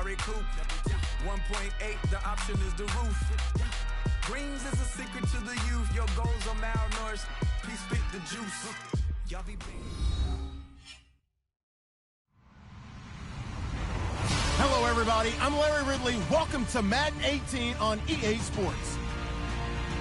Ferrari coupe. 1.8, the option is the roof. Greens is a secret to the youth. Your goals are malnourished. Please spit the juice. Y'all be big. Hello, everybody. I'm Larry Ridley. Welcome to Madden 18 on EA Sports.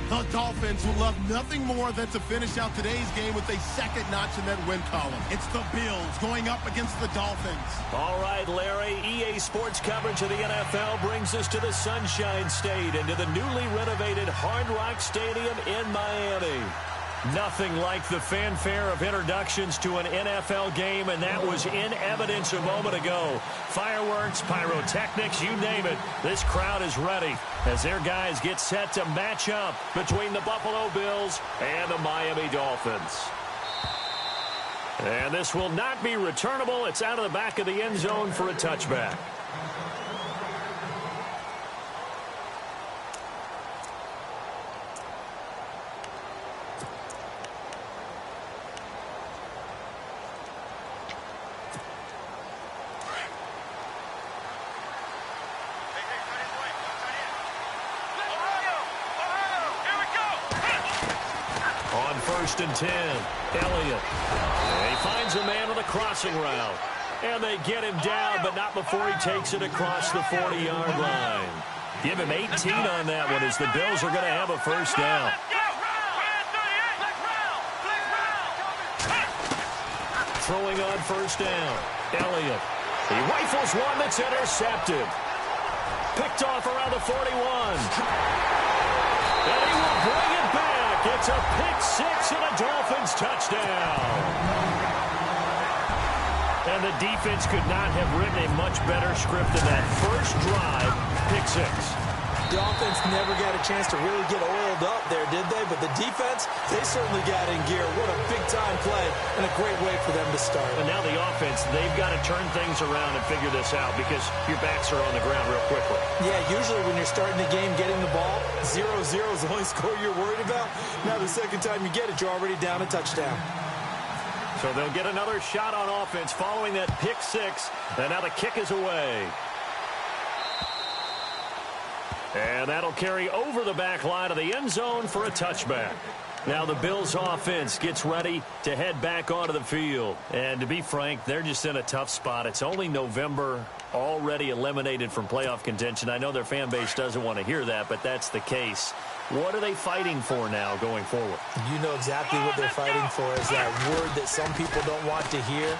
The Dolphins would love nothing more than to finish out today's game with a second notch in that win column. It's the Bills going up against the Dolphins. All right, Larry, EA Sports coverage of the NFL brings us to the Sunshine State and to the newly renovated Hard Rock Stadium in Miami. Nothing like the fanfare of introductions to an NFL game, and that was in evidence a moment ago. Fireworks, pyrotechnics, you name it. This crowd is ready as their guys get set to match up between the Buffalo Bills and the Miami Dolphins. And this will not be returnable. It's out of the back of the end zone for a touchback. First and 10, Elliott. And he finds a man on the crossing route. And they get him down, but not before he takes it across the 40-yard line. Give him 18 on that one as the Bills are going to have a first down. Throwing on first down, Elliott. He rifles one that's intercepted. Picked off around the 41. And he will bring it back. It's a pick six and a Dolphins touchdown. And the defense could not have written a much better script than that. First drive, pick six. The offense never got a chance to really get oiled up there, did they? But the defense, they certainly got in gear. What a big-time play and a great way for them to start. And now the offense, they've got to turn things around and figure this out because your backs are on the ground real quickly. Yeah, usually when you're starting the game getting the ball, 0-0 is the only score you're worried about. Now the second time you get it, you're already down a touchdown. So they'll get another shot on offense following that pick six, and now the kick is away. And that'll carry over the back line of the end zone for a touchback. Now the Bills offense gets ready to head back onto the field. And to be frank, they're just in a tough spot. It's only November, already eliminated from playoff contention. I know their fan base doesn't want to hear that, but that's the case. What are they fighting for now going forward? You know exactly what they're fighting for is that word that some people don't want to hear.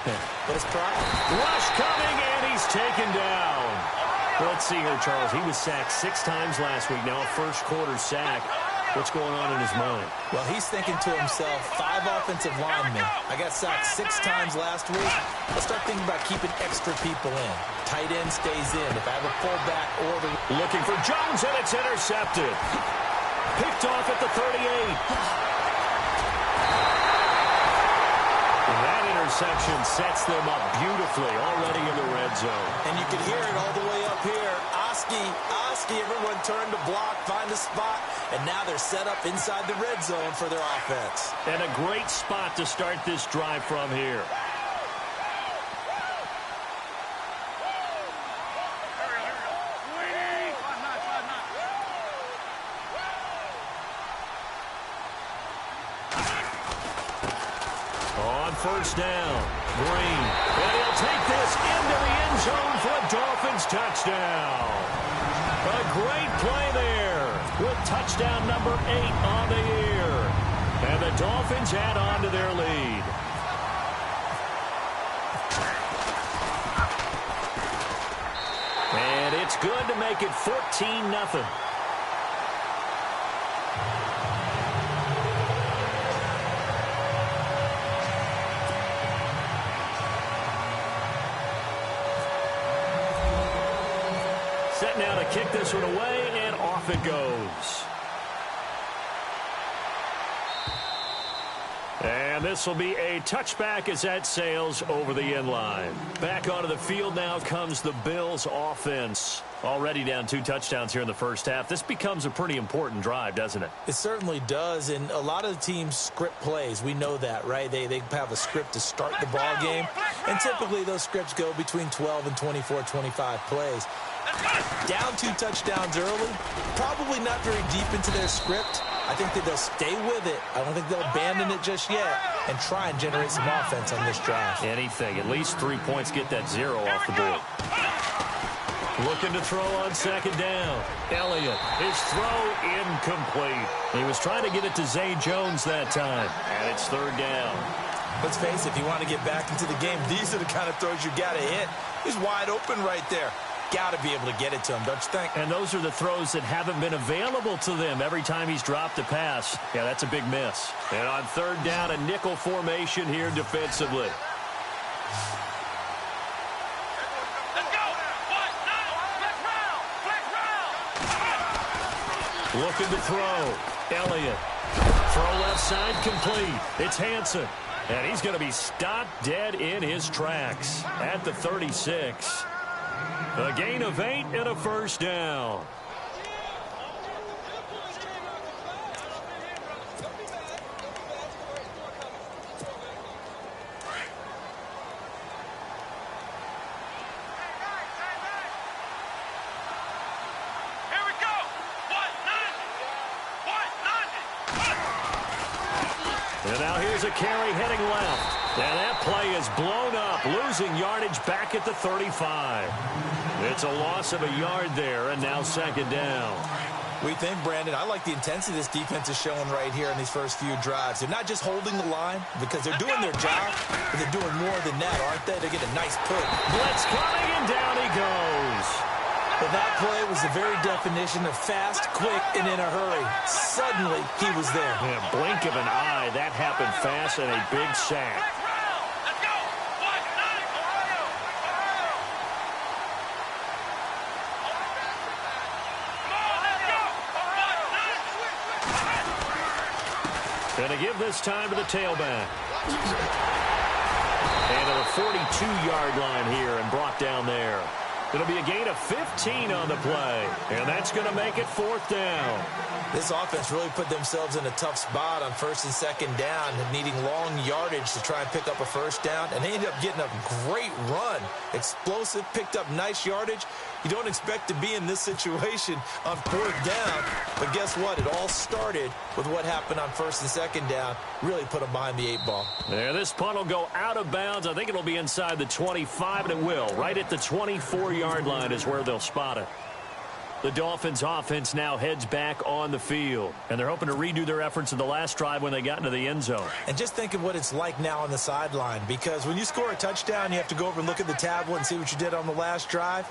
But it's pride. Rush coming, and he's taken down. Let's see here, Charles. He was sacked 6 times last week. Now a first-quarter sack. What's going on in his mind? Well, he's thinking to himself, 5 offensive linemen. I got sacked 6 times last week. Let's start thinking about keeping extra people in. Tight end stays in. If I have a fullback or the... Looking for Jones, and it's intercepted. Picked off at the 38. That interception sets them up beautifully already in the red zone. And you can hear it all the way up here. Oski, everyone turned to block, find a spot, and now they're set up inside the red zone for their offense. And a great spot to start this drive from here. First down, Green, and he'll take this into the end zone for a Dolphins touchdown. A great play there with touchdown number 8 on the year. And the Dolphins add on to their lead. And it's good to make it 14-0. Set now to kick this one away, and off it goes. And And this will be a touchback as that sails over the end line. Back onto the field now comes the Bills offense. Already down 2 touchdowns here in the first half. This becomes a pretty important drive, doesn't it? It certainly does, and a lot of the teams script plays. We know that, right? They have a script to start the ball game, and typically those scripts go between 12 and 24, 25 plays. Down 2 touchdowns early, probably not very deep into their script. I think that they'll stay with it. I don't think they'll abandon it just yet and try and generate some offense on this drive. Anything. At least 3 points, get that 0 off the board. Looking to throw on second down. Elliott, his throw incomplete. He was trying to get it to Zay Jones that time, and it's 3rd down. Let's face it, if you want to get back into the game, these are the kind of throws you got to hit. He's wide open right there. Got to be able to get it to him, don't you think? And those are the throws that haven't been available to them every time he's dropped a pass. Yeah, that's a big miss. And on 3rd down, a nickel formation here defensively. Looking to throw. Elliott. Throw left side complete. It's Hansen. And he's going to be stopped dead in his tracks at the 36. A gain of 8 and a first down. And now here's a carry heading left. And that play is blown up, losing yardage back at the 35. It's a loss of a yard there, and now 2nd down. We think, Brandon, I like the intensity this defense is showing right here in these first few drives. They're not just holding the line because they're doing their job, but they're doing more than that, aren't they? They get a nice push. Blitz coming, and down he goes. Well, that play was the very definition of fast, quick, and in a hurry. Suddenly, he was there. In a blink of an eye, that happened fast and a big sack. And to give this time to the tailback. And to the 42-yard line here and brought down there. It'll be a gain of 15 on the play. And that's going to make it 4th down. This offense really put themselves in a tough spot on 1st and 2nd down, needing long yardage to try and pick up a 1st down. And they ended up getting a great run. Explosive, picked up nice yardage. You don't expect to be in this situation on 4th down. But guess what? It all started with what happened on 1st and 2nd down. Really put them behind the 8 ball. There, this punt will go out of bounds. I think it'll be inside the 25, and it will. Right at the 24-yard line is where they'll spot it. The Dolphins offense now heads back on the field, and they're hoping to redo their efforts in the last drive when they got into the end zone. And just think of what it's like now on the sideline, because when you score a touchdown, you have to go over and look at the tablet and see what you did on the last drive.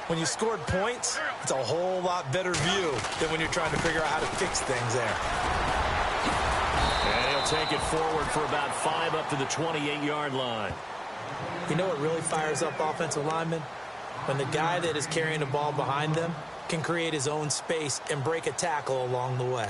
When you scored points, it's a whole lot better view than when you're trying to figure out how to fix things there. And he'll take it forward for about 5 up to the 28-yard line. You know what really fires up offensive linemen? When the guy that is carrying the ball behind them can create his own space and break a tackle along the way.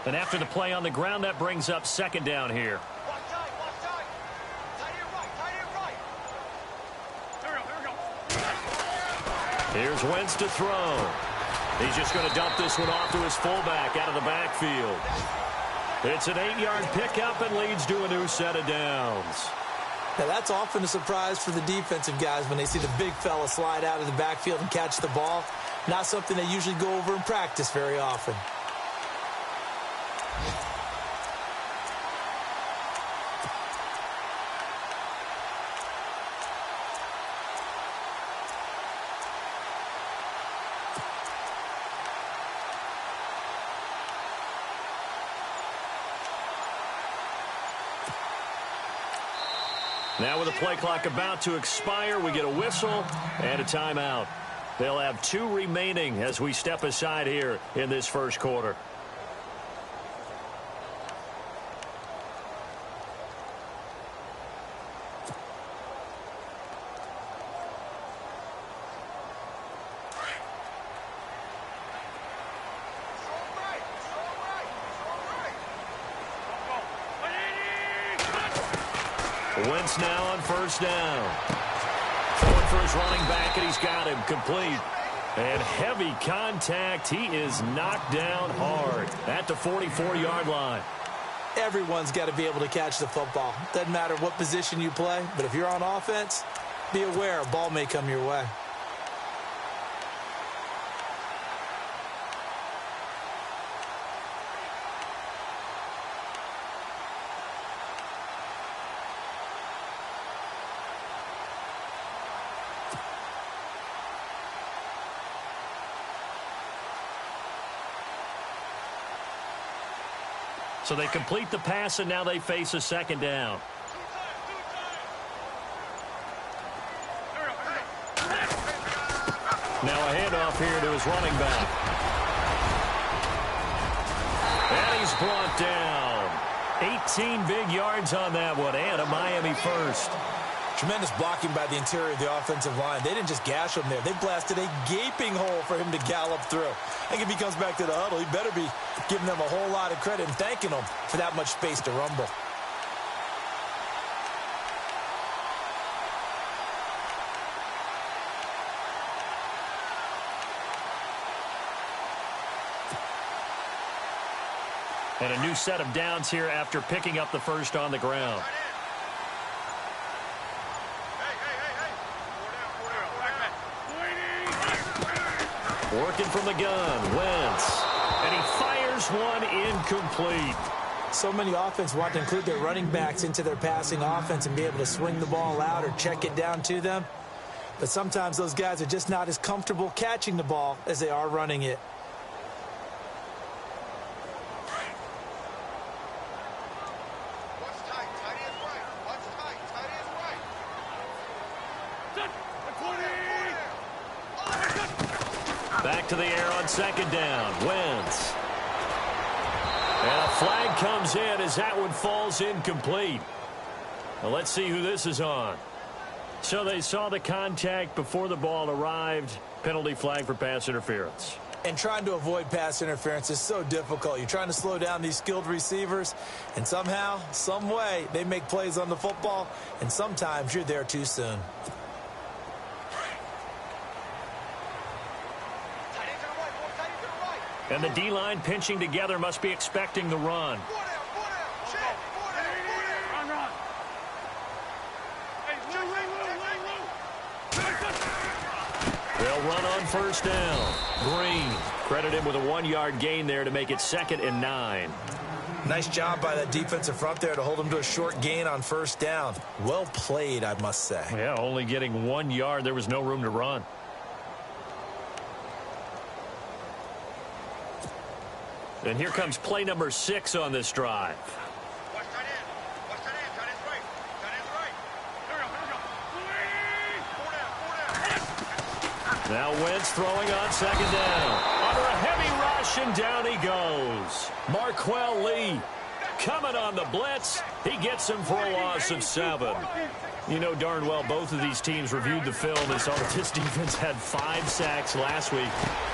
And after the play on the ground, that brings up 2nd down here. Here's Wentz to throw. He's just going to dump this one off to his fullback out of the backfield. It's an 8-yard pickup and leads to a new set of downs. Now, that's often a surprise for the defensive guys when they see the big fella slide out of the backfield and catch the ball. Not something they usually go over in practice very often. Now with the play clock about to expire, we get a whistle and a timeout. They'll have 2 remaining as we step aside here in this first quarter. Wentz now on first down. Throwing for his running back, and he's got him complete. And heavy contact. He is knocked down hard at the 44-yard line. Everyone's got to be able to catch the football. Doesn't matter what position you play, but if you're on offense, be aware a ball may come your way. So they complete the pass, and now they face a second down. Now a handoff here to his running back. And he's brought down. 18 big yards on that one, and a Miami first. Tremendous blocking by the interior of the offensive line. They didn't just gash him there. They blasted a gaping hole for him to gallop through. I think if he comes back to the huddle, he better be giving them a whole lot of credit and thanking them for that much space to rumble. And a new set of downs here after picking up the first on the ground. Working from the gun, Wentz. And he fires one incomplete. So many offense want to include their running backs into their passing offense and be able to swing the ball out or check it down to them. But sometimes those guys are just not as comfortable catching the ball as they are running it. Back to the air on second down. Wentz. And a flag comes in as that one falls incomplete. Well, let's see who this is on. So they saw the contact before the ball arrived. Penalty flag for pass interference. And trying to avoid pass interference is so difficult. You're trying to slow down these skilled receivers, and somehow, some way, they make plays on the football, and sometimes you're there too soon. And the D-line pinching together must be expecting the run. They'll run on first down. Green. Credit him with a 1-yard gain there to make it 2nd and 9. Nice job by that defensive front there to hold him to a short gain on first down. Well played, I must say. Yeah, only getting 1 yard. There was no room to run. And here comes play number 6 on this drive. Now Wentz throwing on second down. Under a heavy rush, and down he goes. Marquell Lee coming on the blitz. He gets him for a loss of 7. You know darn well both of these teams reviewed the film and saw that this defense had 5 sacks last week.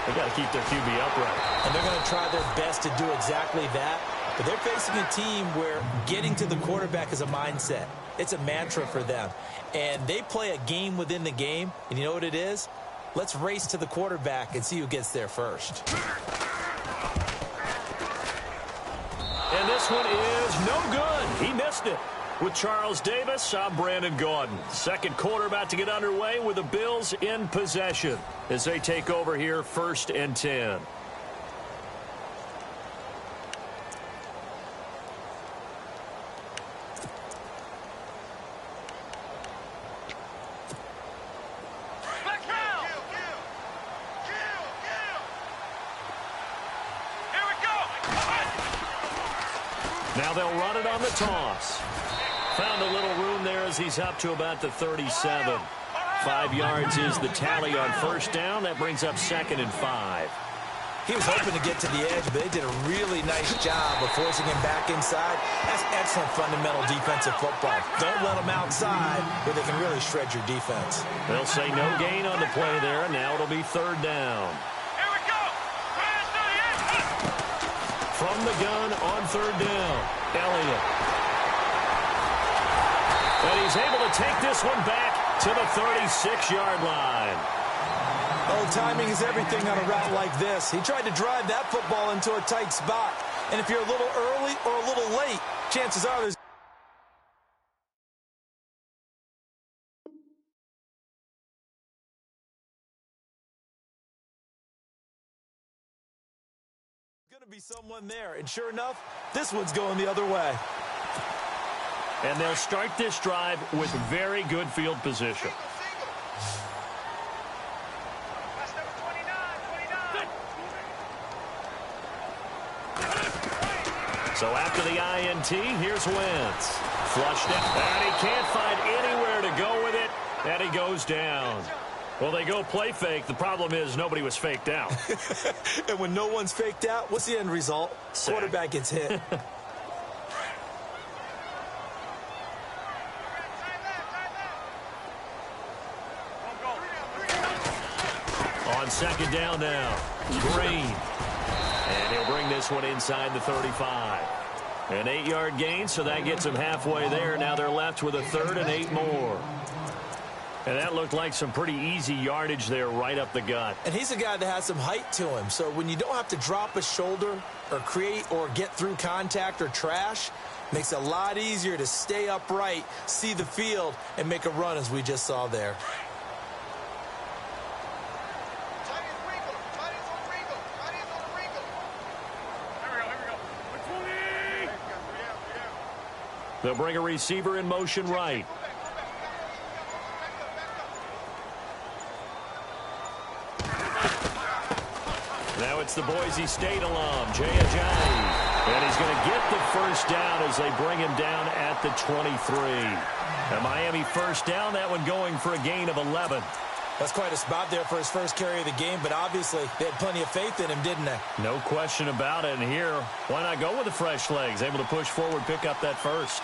They've got to keep their QB upright. And they're going to try their best to do exactly that. But they're facing a team where getting to the quarterback is a mindset. It's a mantra for them. And they play a game within the game. And you know what it is? Let's race to the quarterback and see who gets there first. And this one is no good. He missed it. With Charles Davis, I'm Brandon Gaudin. Second quarter about to get underway with the Bills in possession as they take over here 1st and 10. Now they'll run it on the toss. Found a little room there as he's up to about the 37. 5 yards is the tally on first down. That brings up 2nd and 5. He was hoping to get to the edge, but they did a really nice job of forcing him back inside. That's excellent fundamental defensive football. Don't let them outside where they can really shred your defense. They'll say no gain on the play there, and now it'll be 3rd down. From the gun on 3rd down, Elliott. And he's able to take this one back to the 36-yard line. Oh, timing is everything on a route like this. He tried to drive that football into a tight spot. And if you're a little early or a little late, chances are there's going to be someone there. And sure enough, this one's going the other way. And they'll start this drive with very good field position. So after the INT, here's Wentz. Flushed it, and he can't find anywhere to go with it, and he goes down. Well, they go play fake. The problem is nobody was faked out. And when no one's faked out, what's the end result? Sack. Quarterback gets hit. On second down now, Green. And he'll bring this one inside the 35. An 8-yard gain, so that gets them halfway there. Now they're left with a 3rd and 8 more. And that looked like some pretty easy yardage there right up the gut. And he's a guy that has some height to him. So when you don't have to drop a shoulder or create or get through contact or trash, makes it a lot easier to stay upright, see the field, and make a run as we just saw there. They'll bring a receiver in motion right. Now it's the Boise State alum, Jay Ajayi. And he's going to get the first down as they bring him down at the 23. A Miami first down, that one going for a gain of 11. That's quite a spot there for his first carry of the game, but obviously they had plenty of faith in him, didn't they? No question about it. And here, why not go with the fresh legs? Able to push forward, pick up that first.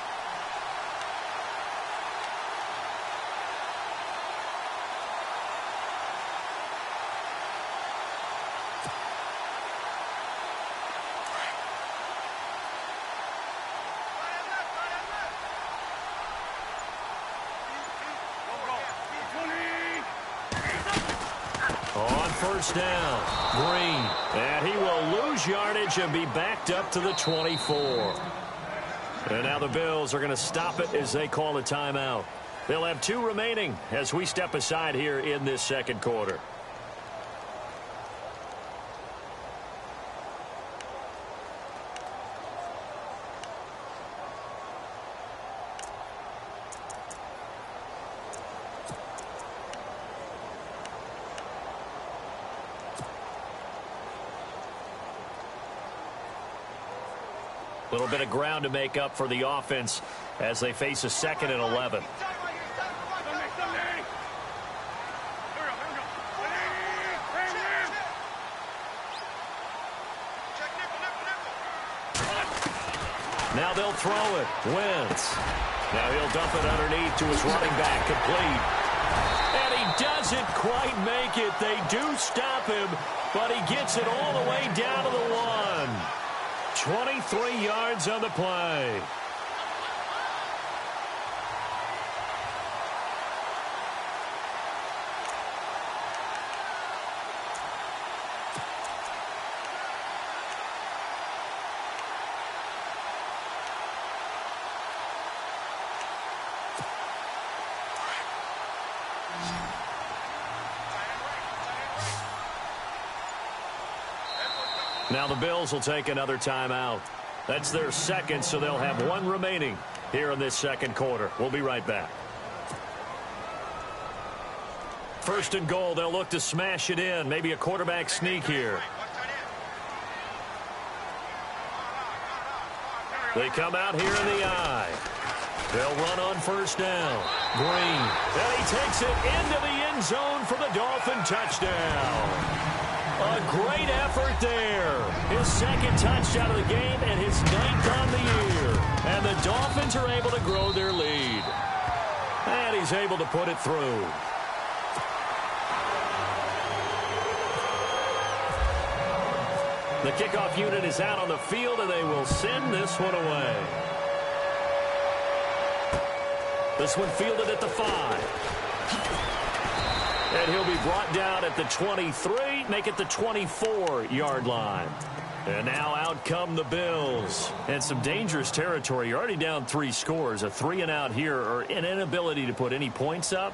First down, Green, and he will lose yardage and be backed up to the 24. And now the Bills are going to stop it as they call a timeout. They'll have 2 remaining as we step aside here in this second quarter. A little bit of ground to make up for the offense as they face a 2nd and 11. Now they'll throw it. Wentz. Now he'll dump it underneath to his running back, complete. And he doesn't quite make it. They do stop him, but he gets it all the way down to the 1. 23 yards on the play. Now the Bills will take another timeout. That's their 2nd, so they'll have 1 remaining here in this second quarter. We'll be right back. 1st and goal, they'll look to smash it in. Maybe a quarterback sneak here. They come out here in the eye. They'll run on first down. Green. And he takes it into the end zone for the Dolphin touchdown. A great effort there. His 2nd touchdown of the game and his 9th on the year. And the Dolphins are able to grow their lead. And he's able to put it through. The kickoff unit is out on the field, and they will send this one away. This one fielded at the 5. And he'll be brought down at the 23, make it the 24-yard line. And now out come the Bills. And some dangerous territory. You're already down 3 scores. A 3-and-out here, or an inability to put any points up.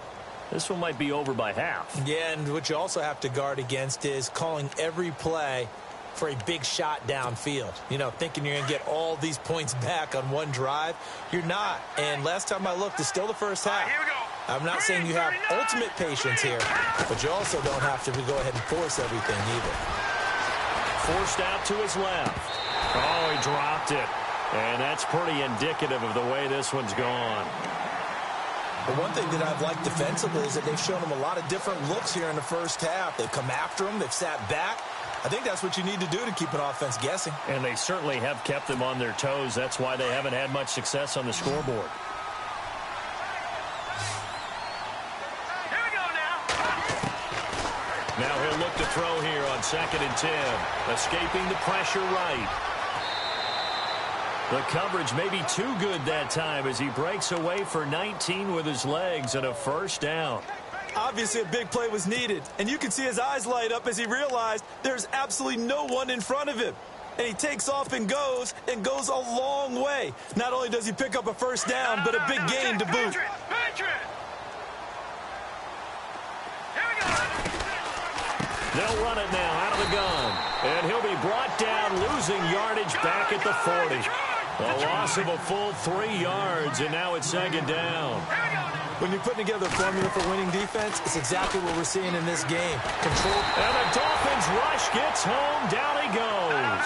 This one might be over by half. Yeah, and what you also have to guard against is calling every play for a big shot downfield. You know, thinking you're going to get all these points back on one drive. You're not. And last time I looked, it's still the first half. Here we go. I'm not saying you have ultimate patience here, but you also don't have to go ahead and force everything either. Forced out to his left. Oh, he dropped it. And that's pretty indicative of the way this one's gone. The one thing that I've liked defensively is that they've shown him a lot of different looks here in the first half. They've come after him. They've sat back. I think that's what you need to do to keep an offense guessing. And they certainly have kept them on their toes. That's why they haven't had much success on the scoreboard. Here we go now. Now he'll look to throw here on 2nd and 10. Escaping the pressure right. The coverage may be too good that time as he breaks away for 19 with his legs and a first down. Obviously, a big play was needed, and you can see his eyes light up as he realized there's absolutely no one in front of him. And he takes off and goes a long way. Not only does he pick up a first down, but a big gain to boot. They'll run it now out of the gun. And he'll be brought down, losing yardage back at the 40. A loss of a full 3 yards, and now it's 2nd down. When you're putting together a formula for winning defense, it's exactly what we're seeing in this game. Control. And the Dolphins rush gets home. Down he goes.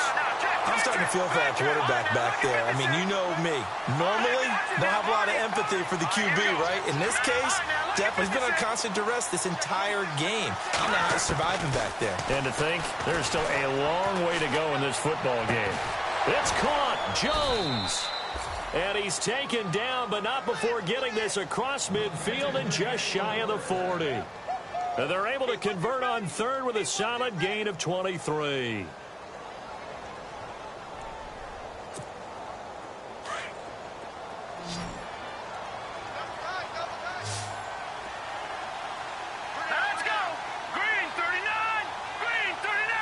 I'm starting to feel for that quarterback back there. I mean, you know me. Normally, don't have a lot of empathy for the QB, right? In this case, definitely he's been under constant duress this entire game. I don't know how he's surviving back there. And to think, there's still a long way to go in this football game. It's caught. Jones. And he's taken down, but not before getting this across midfield and just shy of the 40. And they're able to convert on 3rd with a solid gain of 23. Let's go. Green 39. Green 39.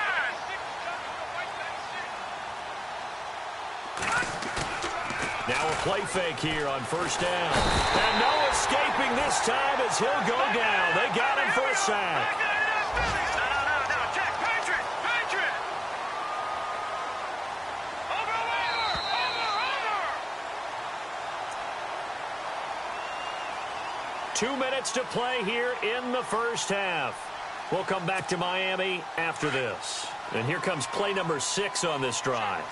Now a play fake here on 1st down. And no escaping this time as he'll go down. They got him for a sack. No. Check. Patriot. Over. 2 minutes to play here in the first half. We'll come back to Miami after this. And here comes play number 6 on this drive.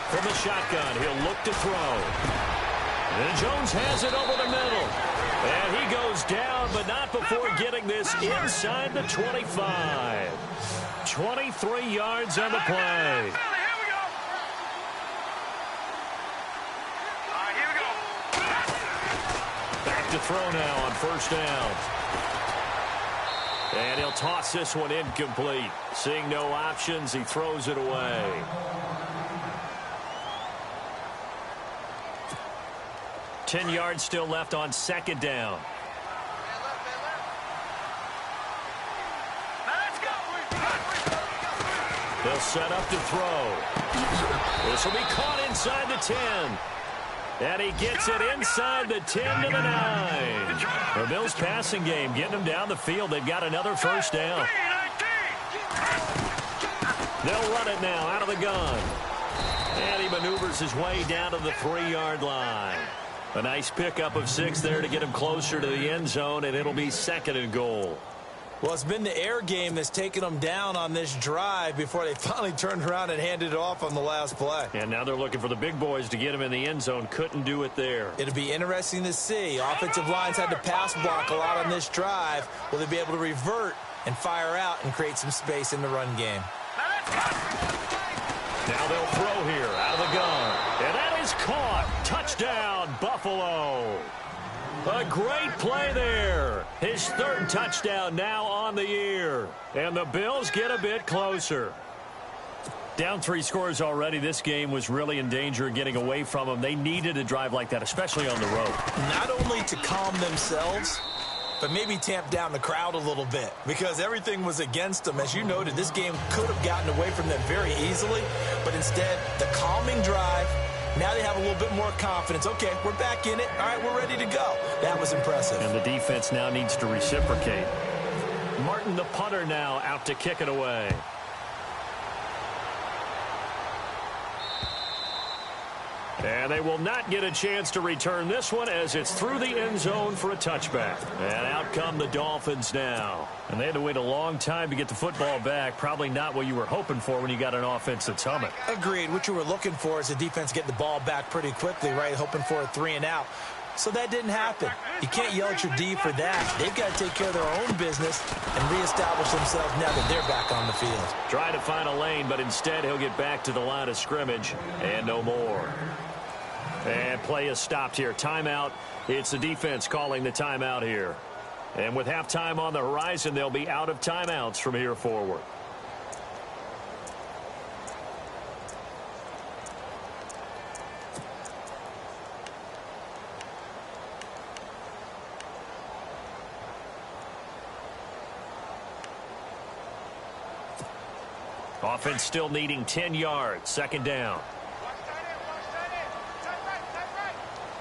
From the shotgun, he'll look to throw. And Jones has it over the middle. And he goes down, but not before getting this inside the 25. 23 yards on the play. Back to throw now on 1st down. And he'll toss this one incomplete. Seeing no options, he throws it away. 10 yards still left on 2nd down. They'll set up to throw. This will be caught inside the 10. And he gets it inside the 10 to the 9. The Bills passing game getting them down the field. They've got another first down. They'll run it now out of the gun. And he maneuvers his way down to the 3-yard line. A nice pickup of 6 there to get him closer to the end zone, and it'll be 2nd and goal. Well, it's been the air game that's taken them down on this drive before they finally turned around and handed it off on the last play. And now they're looking for the big boys to get him in the end zone. Couldn't do it there. It'll be interesting to see. Offensive lines had to pass block a lot on this drive. Will they be able to revert and fire out and create some space in the run game? Now they'll throw here out of the gun. And that is caught. Touchdown, Buffalo. A great play there. His 3rd touchdown now on the year. And the Bills get a bit closer. Down 3 scores already. This game was really in danger of getting away from them. They needed a drive like that, especially on the road. Not only to calm themselves, but maybe tamp down the crowd a little bit because everything was against them. As you noted, this game could have gotten away from them very easily, but instead, the calming drive, now they have a little bit more confidence. Okay, we're back in it. All right, we're ready to go. That was impressive. And the defense now needs to reciprocate. Martin, the punter, now out to kick it away. And they will not get a chance to return this one as it's through the end zone for a touchback. And out come the Dolphins now. And they had to wait a long time to get the football back. Probably not what you were hoping for when you got an offense that's humming. Agreed. What you were looking for is the defense get the ball back pretty quickly, right? Hoping for a 3 and out. So that didn't happen. You can't yell at your D for that. They've got to take care of their own business and reestablish themselves now that they're back on the field. Try to find a lane, but instead he'll get back to the line of scrimmage and no more. And play is stopped here. Timeout. It's the defense calling the timeout here. And with halftime on the horizon, they'll be out of timeouts from here forward. Offense still needing 10 yards. Second down.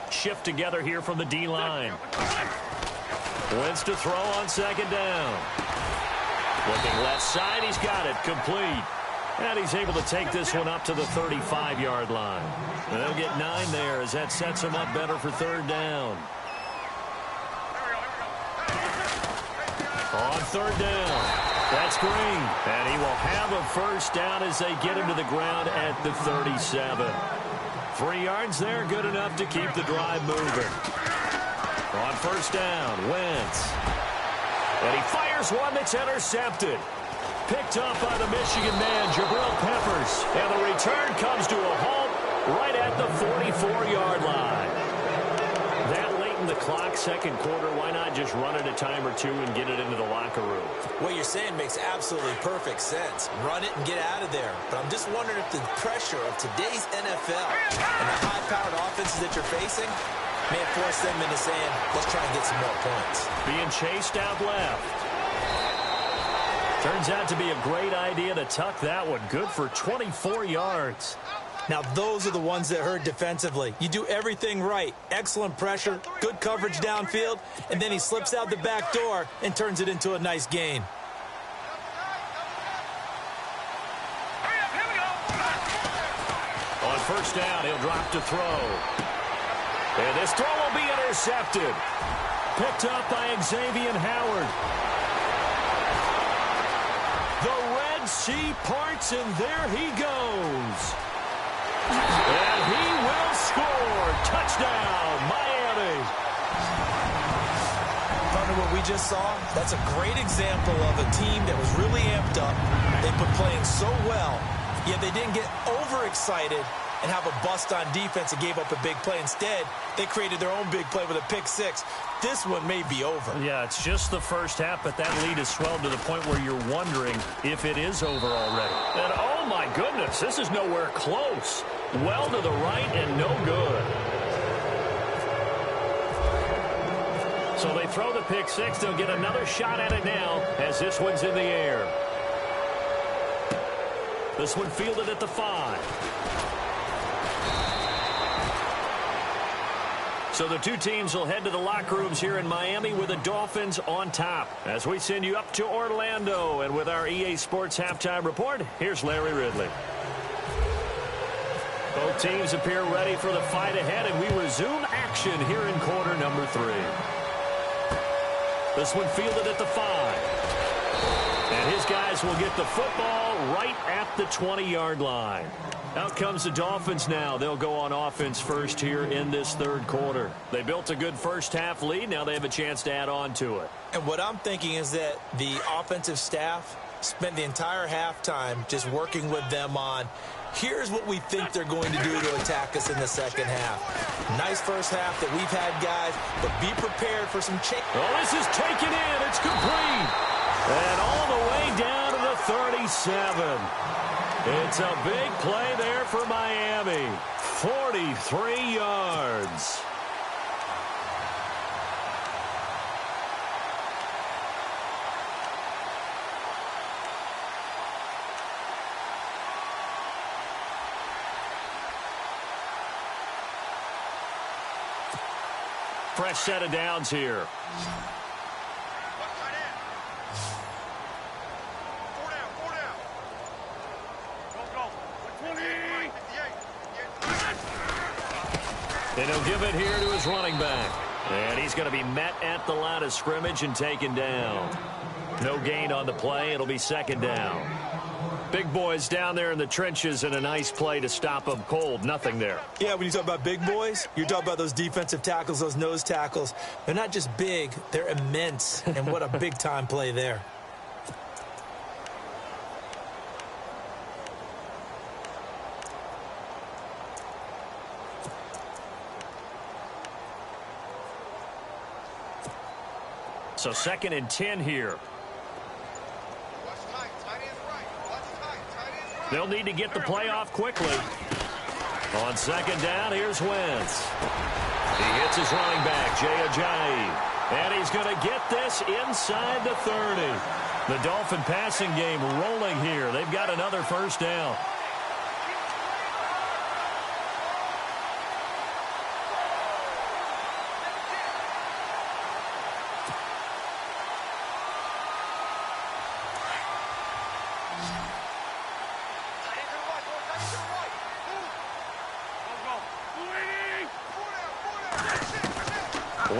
Shift together here from the D-line. Wins to throw on second down. Looking left side. He's got it. Complete. And he's able to take this one up to the 35-yard line. And they'll get 9 there as that sets him up better for third down. On third down. That's Green. And he will have a first down as they get him to the ground at the 37. 3 yards there, good enough to keep the drive moving. On first down, Wentz. And he fires one that's intercepted. Picked up by the Michigan man, Jabril Peppers. And the return comes to a halt right at the 44-yard line. That late in the clock, second quarter, why not just run it a time or two and get it into the locker room? What you're saying makes absolutely perfect sense. Run it and get out of there. But I'm just wondering if the pressure of today's NFL and the high-powered offenses that you're facing may force them into saying, let's try and get some more points. Being chased out left. Turns out to be a great idea to tuck that one. Good for 24 yards. Now, those are the ones that hurt defensively. You do everything right. Excellent pressure, good coverage downfield, and then he slips out the back door and turns it into a nice gain. On first down, he'll drop to throw. And this throw will be intercepted. Picked up by Xavier Howard. The Red Sea parts, and there he goes. And he will score. Touchdown, Miami. Thunder, what we just saw, that's a great example of a team that was really amped up. They've been playing so well, yet they didn't get overexcited and have a bust on defense and gave up a big play. Instead, they created their own big play with a pick six. This one may be over. Yeah, it's just the first half, but that lead has swelled to the point where you're wondering if it is over already. And oh my goodness, this is nowhere close. Well to the right and no good. So they throw the pick six. They'll get another shot at it now as this one's in the air. This one fielded at the 5. So the two teams will head to the locker rooms here in Miami with the Dolphins on top. As we send you up to Orlando, and with our EA Sports Halftime Report, here's Larry Ridley. Both teams appear ready for the fight ahead, and we resume action here in quarter number 3. This one fielded at the 5. And his guys will get the football right at the 20-yard line. Out comes the Dolphins now. They'll go on offense first here in this third quarter. They built a good first half lead. Now they have a chance to add on to it. And what I'm thinking is that the offensive staff spent the entire halftime just working with them on, here's what we think they're going to do to attack us in the second half. Nice first half that we've had, guys, but be prepared for some change. Oh, this is taken in. It's complete. And all the way down to the 37. It's a big play there for Miami. 43 yards. Fresh set of downs here. And he'll give it here to his running back. And he's going to be met at the line of scrimmage and taken down. No gain on the play. It'll be second down. Big boys down there in the trenches, and a nice play to stop them cold. Nothing there. Yeah, when you talk about big boys, you're talking about those defensive tackles, those nose tackles. They're not just big, they're immense. And what a big-time play there. So 2nd and 10 here. They'll need to get the play off quickly. On 2nd down, here's Wentz. He hits his running back, Jay Ajayi. And he's going to get this inside the 30. The Dolphin passing game rolling here. They've got another first down.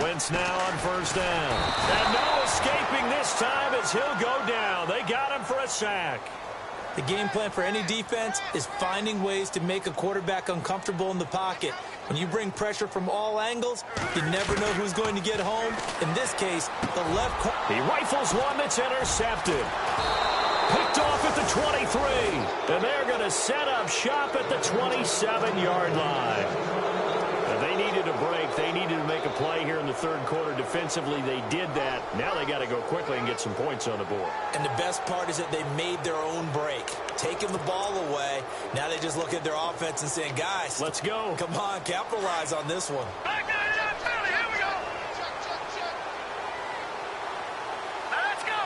Wentz now on first down. And no escaping this time as he'll go down. They got him for a sack. The game plan for any defense is finding ways to make a quarterback uncomfortable in the pocket. When you bring pressure from all angles, you never know who's going to get home. In this case, the left corner. He rifles one that's intercepted. Picked off at the 23. And they're going to set up shop at the 27-yard line. They needed a break. They needed to make a play here in the third quarter defensively. They did that. Now they got to go quickly and get some points on the board. And the best part is that they made their own break, taking the ball away. Now they just look at their offense and saying, guys, let's go. Come on, capitalize on this one. Here we go. Let's go.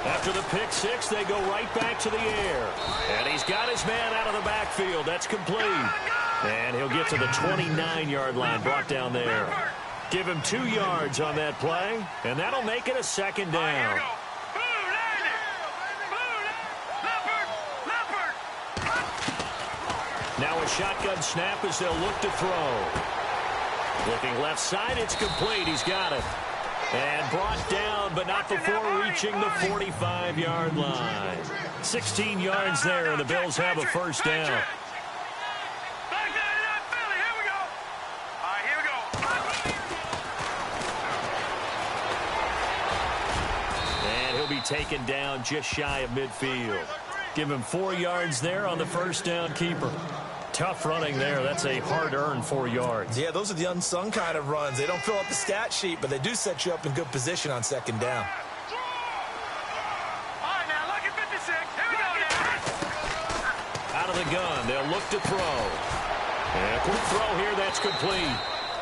After the pick six, they go right back to the air. And he's got his man out of the backfield. That's complete. And he'll get to the 29-yard line, brought down there. Give him 2 yards on that play, and that'll make it a second down. Now a shotgun snap as they'll look to throw. Looking left side, it's complete. He's got it. And brought down, but not before reaching the 45-yard line. 16 yards there, and the Bills have a first down. Taken down just shy of midfield. Give him 4 yards there on the first down keeper. Tough running there. That's a hard-earned 4 yards. Yeah, those are the unsung kind of runs. They don't fill up the stat sheet, but they do set you up in good position on second down. All right, now look at 56. Here we go now. Out of the gun, they'll look to throw. And a quick throw here, that's complete.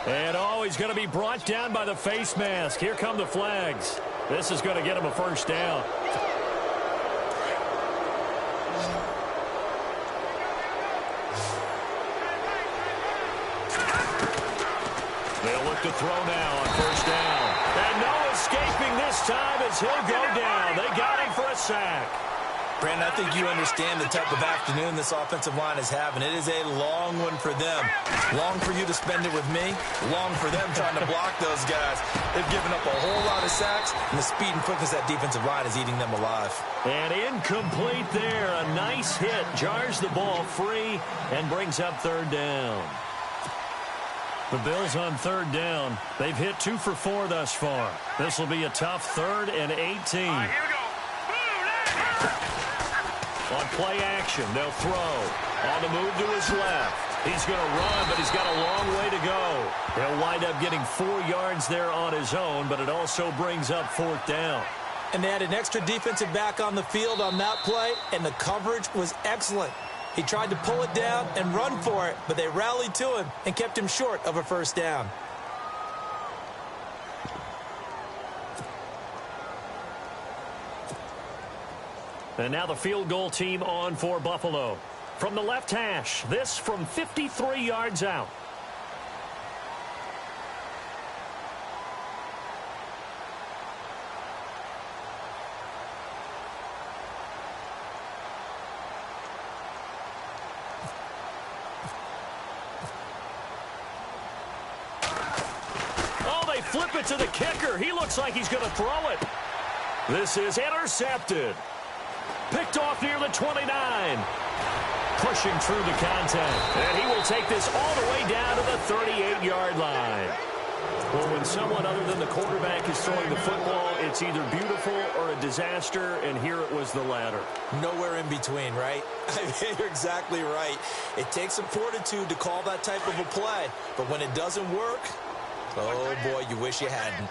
And oh, he's going to be brought down by the face mask. Here come the flags. This is going to get him a first down. They'll look to throw now on first down. And no escaping this time as he'll go down. They got him for a sack. Brandon, I think you understand the type of afternoon this offensive line is having. It is a long one for them. Long for you to spend it with me. Long for them trying to block those guys. They've given up a whole lot of sacks, and the speed and quickness of that defensive line is eating them alive. And incomplete there. A nice hit. Jars the ball free and brings up third down. The Bills on third down. They've hit 2 for 4 thus far. This will be a tough 3rd and 18. All right, here we go. On play action, they'll throw. On the move to his left. He's going to run, but he's got a long way to go. He'll wind up getting 4 yards there on his own, but it also brings up 4th down. And they had an extra defensive back on the field on that play, and the coverage was excellent. He tried to pull it down and run for it, but they rallied to him and kept him short of a first down. And now the field goal team on for Buffalo. From the left hash, this from 53 yards out. Flip it to the kicker. He looks like he's going to throw it. This is intercepted. Picked off near the 29. Pushing through the contact. And he will take this all the way down to the 38-yard line. Well, when someone other than the quarterback is throwing the football, it's either beautiful or a disaster, and here it was the latter. Nowhere in between, right? I mean, you're exactly right. It takes some fortitude to call that type of a play, but when it doesn't work, oh, boy, you wish you hadn't.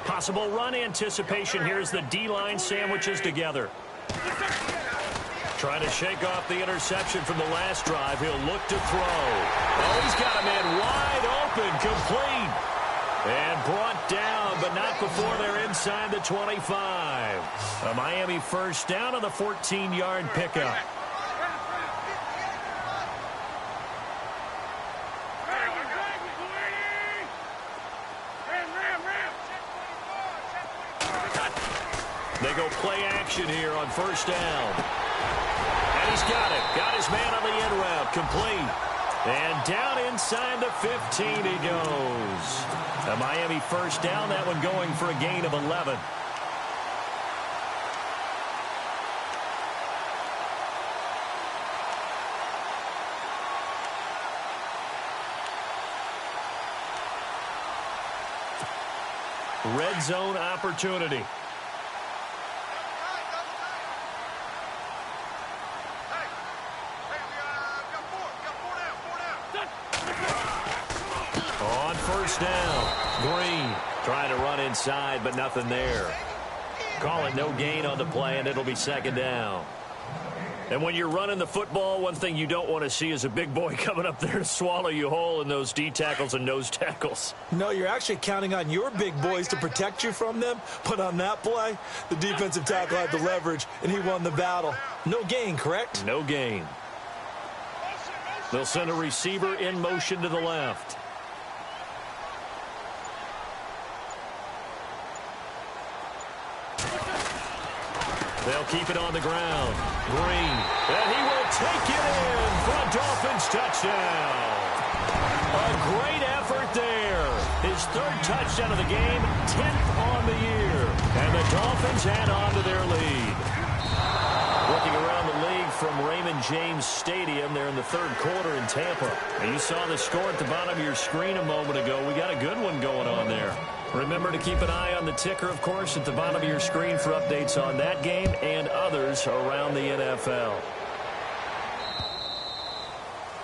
Possible run anticipation. Here's the D-line sandwiches together. Trying to shake off the interception from the last drive. He'll look to throw. Oh, he's got a man wide open, complete. And brought down, but not before they're inside the 25. A Miami first down on the 14-yard pickup. They go play action here on first down. And he's got it. Got his man on the end route. Complete. And down inside the 15 he goes. A Miami first down. That one going for a gain of 11. Red zone opportunity. On first down, Green trying to run inside, but nothing there. Call it no gain on the play, and it'll be second down. And when you're running the football, one thing you don't want to see is a big boy coming up there to swallow you whole in those D tackles and nose tackles. No, you're actually counting on your big boys to protect you from them. But on that play, the defensive tackle had the leverage, and he won the battle. No gain, correct? No gain. They'll send a receiver in motion to the left. They'll keep it on the ground. Green. And he will take it in for a Dolphins touchdown. A great effort there. His third touchdown of the game, 10th on the year. And the Dolphins add on to their lead. Looking around the league from Raymond James Stadium there in the third quarter in Tampa. And you saw the score at the bottom of your screen a moment ago. We got a good one going on there. Remember to keep an eye on the ticker, of course, at the bottom of your screen for updates on that game and others around the NFL.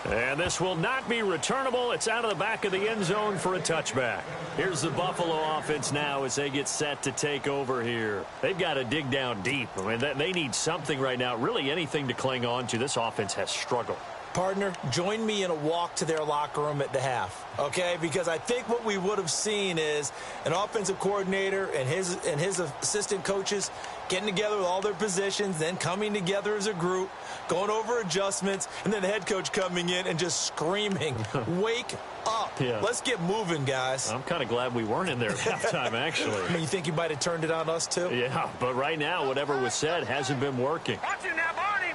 And this will not be returnable. It's out of the back of the end zone for a touchback. Here's the Buffalo offense now as they get set to take over here. They've got to dig down deep. I mean, they need something right now, really anything to cling on to. This offense has struggled. Partner, join me in a walk to their locker room at the half, okay? Because I think what we would have seen is an offensive coordinator and his assistant coaches getting together with all their positions, then coming together as a group, going over adjustments, and then the head coach coming in and just screaming, wake up. Yeah. Let's get moving, guys. I'm kind of glad we weren't in there at halftime, actually. I mean, you think you might have turned it on us, too? Yeah, but right now, whatever was said hasn't been working. Watch it now, Barney.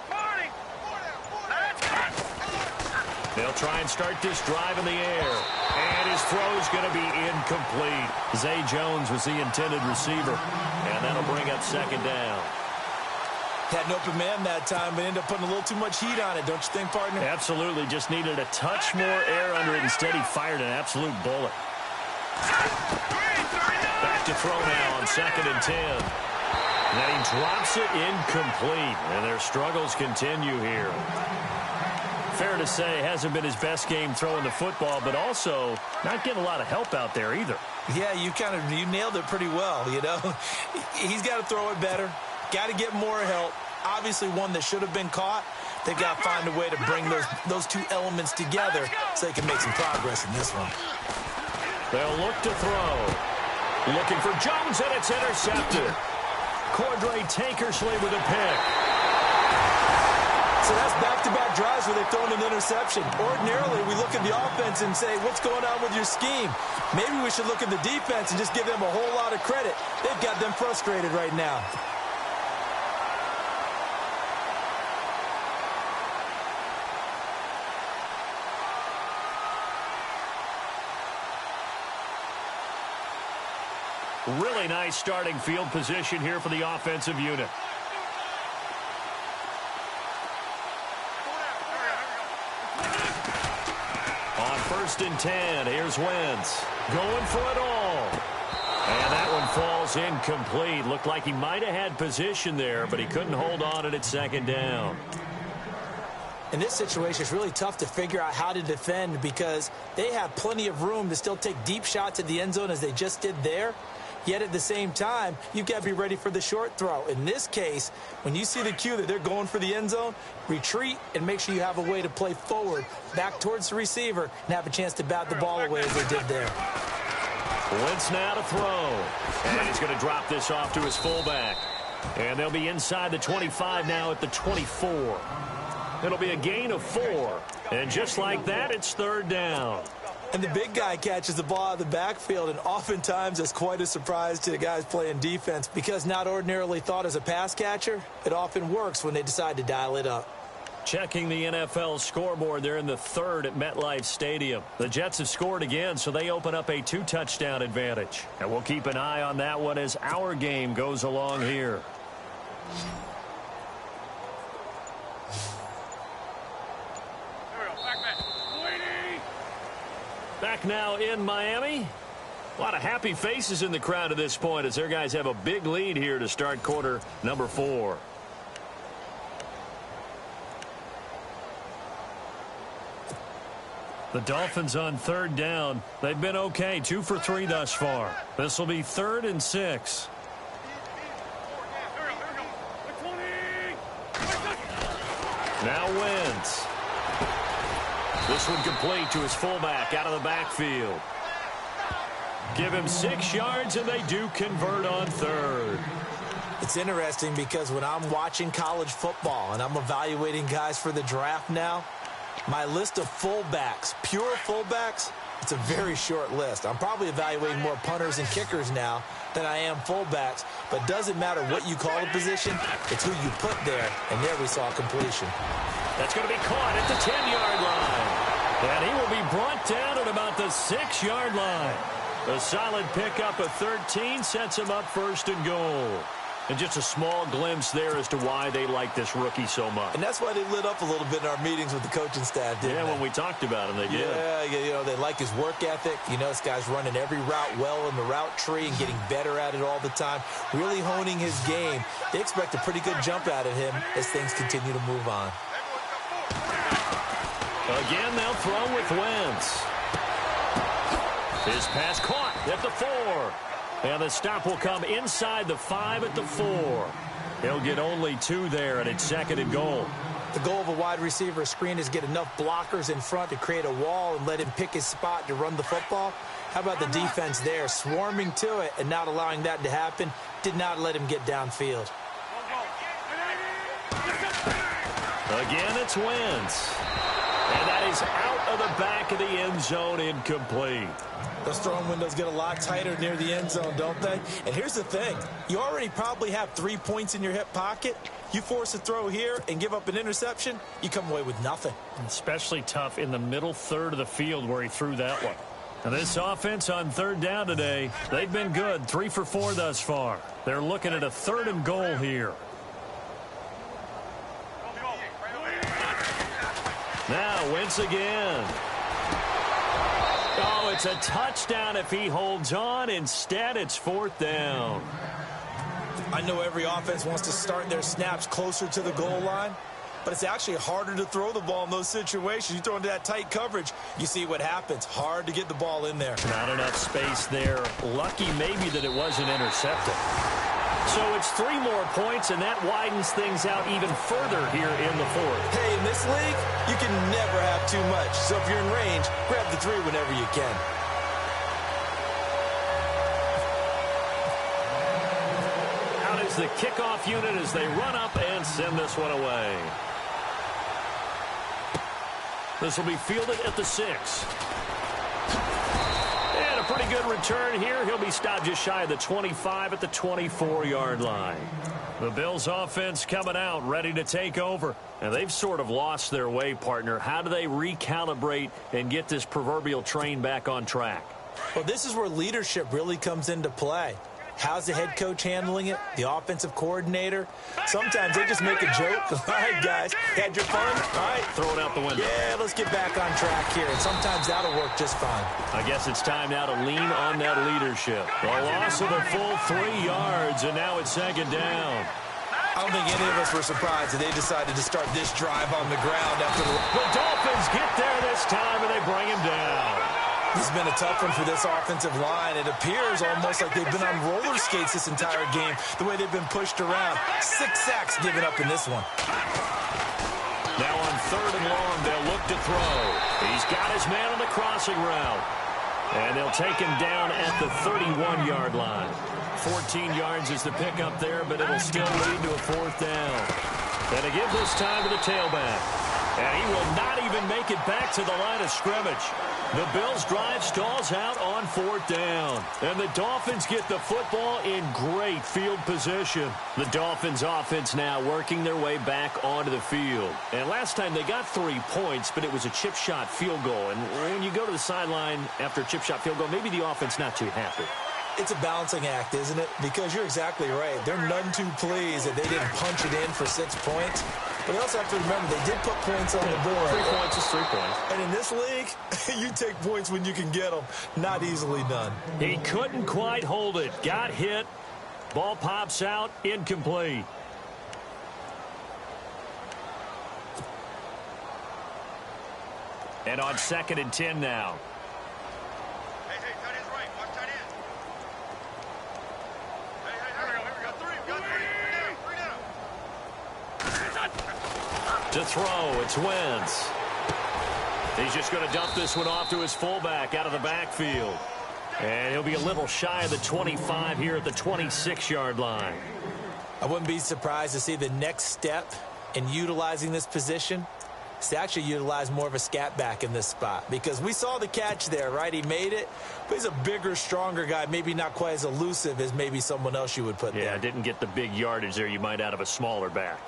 They'll try and start this drive in the air. And his throw is going to be incomplete. Zay Jones was the intended receiver. And that'll bring up second down. Had an open man that time, but ended up putting a little too much heat on it, don't you think, partner? Absolutely. Just needed a touch more air under it. Instead, he fired an absolute bullet. Back to throw now on 2nd and 10. And then he drops it incomplete. And their struggles continue here. fair to say hasn't been his best game throwing the football, but also not getting a lot of help out there either. Yeah, you nailed it pretty well, you know. He's got to throw it better, got to get more help. Obviously one that should have been caught. They've got to find a way to bring those two elements together so they can make some progress in this one. They'll look to throw. Looking for Jones, and it's intercepted. Cordray Tankersley with a pick. So that's back-to-back drives where they've thrown an interception. Ordinarily, we look at the offense and say, what's going on with your scheme? Maybe we should look at the defense and just give them a whole lot of credit. They've got them frustrated right now. Really nice starting field position here for the offensive unit. On 1st and 10, here's Wentz. Going for it all. And that one falls incomplete. Looked like he might have had position there, but he couldn't hold on at 2nd down. In this situation, it's really tough to figure out how to defend because they have plenty of room to still take deep shots at the end zone as they just did there. Yet at the same time, you've got to be ready for the short throw. In this case, when you see the cue that they're going for the end zone, retreat and make sure you have a way to play forward, back towards the receiver, and have a chance to bat the ball away as they did there. Wentz now to throw. And he's going to drop this off to his fullback. And they'll be inside the 25 now at the 24. It'll be a gain of 4. And just like that, it's 3rd down. And the big guy catches the ball out of the backfield, and oftentimes it's quite a surprise to the guys playing defense because not ordinarily thought as a pass catcher, it often works when they decide to dial it up. Checking the NFL scoreboard, they're in the 3rd at MetLife Stadium. The Jets have scored again, so they open up a 2-touchdown advantage. And we'll keep an eye on that one as our game goes along here. Back now in Miami. A lot of happy faces in the crowd at this point as their guys have a big lead here to start quarter number 4. The Dolphins on 3rd down. They've been okay, 2 for 3 thus far. This will be 3rd and 6. Now Wentz. This one complete to his fullback out of the backfield. Give him 6 yards, and they do convert on 3rd. It's interesting because when I'm watching college football and I'm evaluating guys for the draft now, my list of fullbacks, pure fullbacks, it's a very short list. I'm probably evaluating more punters and kickers now than I am fullbacks, but doesn't matter what you call a position, it's who you put there, and there we saw completion. That's going to be caught at the 10-yard line. And he will be brought down at about the 6-yard line. A solid pickup of 13 sets him up 1st and goal. And just a small glimpse there as to why they like this rookie so much. And that's why they lit up a little bit in our meetings with the coaching staff, didn't they? Yeah, when we talked about him, they did. Yeah, you know, they like his work ethic. You know, this guy's running every route well in the route tree and getting better at it all the time, really honing his game. They expect a pretty good jump out of him as things continue to move on. Again, they'll throw with Wentz. His pass caught at the 4. And the stop will come inside the 5 at the 4. He'll get only 2 there, and it's 2nd and goal. The goal of a wide receiver screen is get enough blockers in front to create a wall and let him pick his spot to run the football. How about the defense there, swarming to it and not allowing that to happen? Did not let him get downfield. Again, it's Wentz. And that is out of the back of the end zone, incomplete. Those throwing windows get a lot tighter near the end zone, don't they? And here's the thing. You already probably have 3 points in your hip pocket. You force a throw here and give up an interception, you come away with nothing. Especially tough in the middle 3rd of the field where he threw that one. Now this offense on 3rd down today, they've been good. 3 for 4 thus far. They're looking at a 3rd and goal here. Now Wentz again. Oh, it's a touchdown if he holds on. Instead, it's 4th down. I know every offense wants to start their snaps closer to the goal line, but it's actually harder to throw the ball in those situations. You throw into that tight coverage, you see what happens. Hard to get the ball in there. Not enough space there. Lucky maybe that it wasn't intercepted. So it's 3 more points, and that widens things out even further here in the fourth. Hey, in this league, you can never have too much. So if you're in range, grab the 3 whenever you can. Out is the kickoff unit as they run up and send this one away. This will be fielded at the 6. And a pretty good return here. He'll be stopped just shy of the 25 at the 24-yard line. The Bills offense coming out, ready to take over. And they've sort of lost their way, partner. How do they recalibrate and get this proverbial train back on track? Well, this is where leadership really comes into play. How's the head coach handling it? The offensive coordinator? Sometimes they just make a joke. All right, guys, had your fun? All right. Throw it out the window. Yeah, let's get back on track here. And sometimes that'll work just fine. I guess it's time now to lean on that leadership. The loss of a full 3 yards, and now it's 2nd down. I don't think any of us were surprised that they decided to start this drive on the ground after The Dolphins get there this time, and they bring him down. This has been a tough one for this offensive line. It appears almost like they've been on roller skates this entire game, the way they've been pushed around. 6 sacks given up in this one. Now on 3rd and long, they'll look to throw. He's got his man on the crossing route. And they'll take him down at the 31-yard line. 14 yards is the pickup there, but it'll still lead to a 4th down. And to give this time to the tailback. And he will not even make it back to the line of scrimmage. The Bills' drive stalls out on 4th down. And the Dolphins get the football in great field position. The Dolphins' offense now working their way back onto the field. And last time they got 3 points, but it was a chip shot field goal. And when you go to the sideline after a chip shot field goal, maybe the offense not too happy. It's a balancing act, isn't it? Because you're exactly right. They're none too pleased that they didn't punch it in for 6 points. But you also have to remember they did put points on the board. 3 points is 3 points. And in this league, you take points when you can get them. Not easily done. He couldn't quite hold it. Got hit. Ball pops out. Incomplete. And on 2nd and 10 now. To throw, it's Wentz. He's just going to dump this one off to his fullback out of the backfield. And he'll be a little shy of the 25 here at the 26-yard line. I wouldn't be surprised to see the next step in utilizing this position is to actually utilize more of a scat back in this spot. Because we saw the catch there, right? He made it, but he's a bigger, stronger guy, maybe not quite as elusive as maybe someone else you would put there. Yeah, didn't get the big yardage there you might out of a smaller back.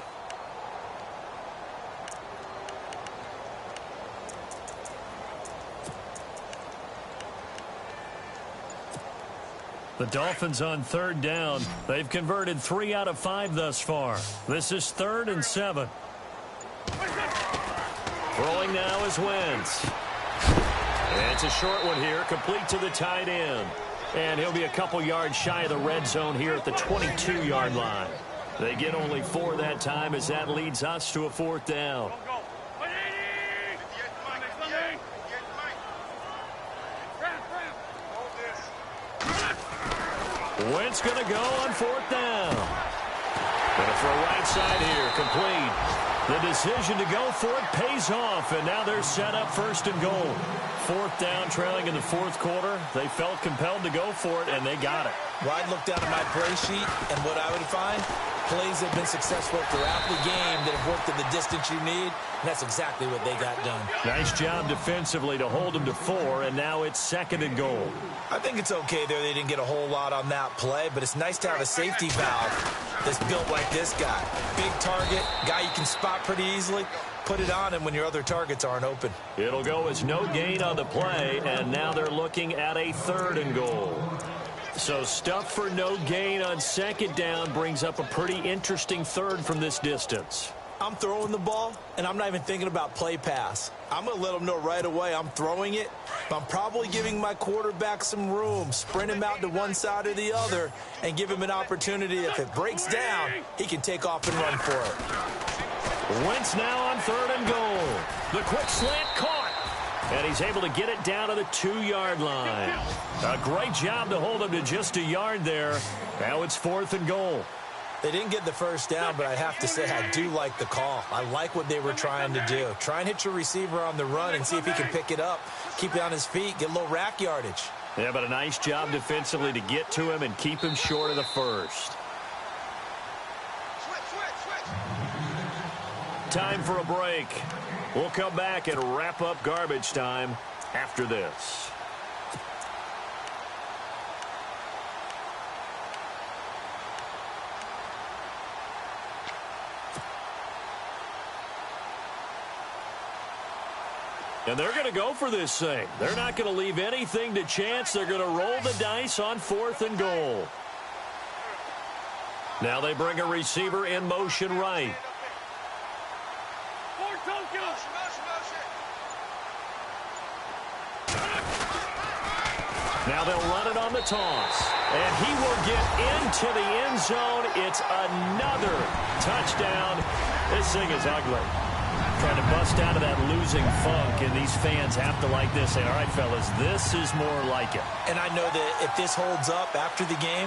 The Dolphins on 3rd down. They've converted 3 out of 5 thus far. This is 3rd and 7. Throwing now is Wentz. And it's a short one here, complete to the tight end. And he'll be a couple yards shy of the red zone here at the 22-yard line. They get only 4 that time as that leads us to a 4th down. Wentz going to go on 4th down. Going to throw right side here, complete. The decision to go for it pays off, and now they're set up 1st and goal. 4th down, trailing in the 4th quarter. They felt compelled to go for it, and they got it. Well, I'd look down at my play sheet, and what I would find, plays have been successful throughout the game that have worked in the distance you need, and that's exactly what they got done. Nice job defensively to hold them to 4, and now it's 2nd and goal. I think it's okay there. They didn't get a whole lot on that play, but it's nice to have a safety valve that's built like this guy. Big target, guy you can spot pretty easily. Put it on him when your other targets aren't open. It'll go as no gain on the play, and now they're looking at a 3rd and goal. So stuff for no gain on 2nd down brings up a pretty interesting 3rd from this distance. I'm throwing the ball, and I'm not even thinking about play pass. I'm going to let them know right away I'm throwing it. But I'm probably giving my quarterback some room, sprint him out to one side or the other, and give him an opportunity. If it breaks down, he can take off and run for it. Wentz now on 3rd and goal. The quick slant caught. And he's able to get it down to the 2-yard line. A great job to hold him to just a yard there. Now it's 4th and goal. They didn't get the first down, but I have to say I do like the call. I like what they were trying to do. Try and hit your receiver on the run and see if he can pick it up. Keep it on his feet, get a little rack yardage. Yeah, but a nice job defensively to get to him and keep him short of the first. Time for a break. We'll come back and wrap up garbage time after this. And they're going to go for this thing. They're not going to leave anything to chance. They're going to roll the dice on 4th and goal. Now they bring a receiver in motion right. Now they'll run it on the toss. And he will get into the end zone. It's another touchdown. This thing is ugly. Trying to bust out of that losing funk, and these fans have to like this. Say, all right, fellas, this is more like it. And I know that if this holds up after the game,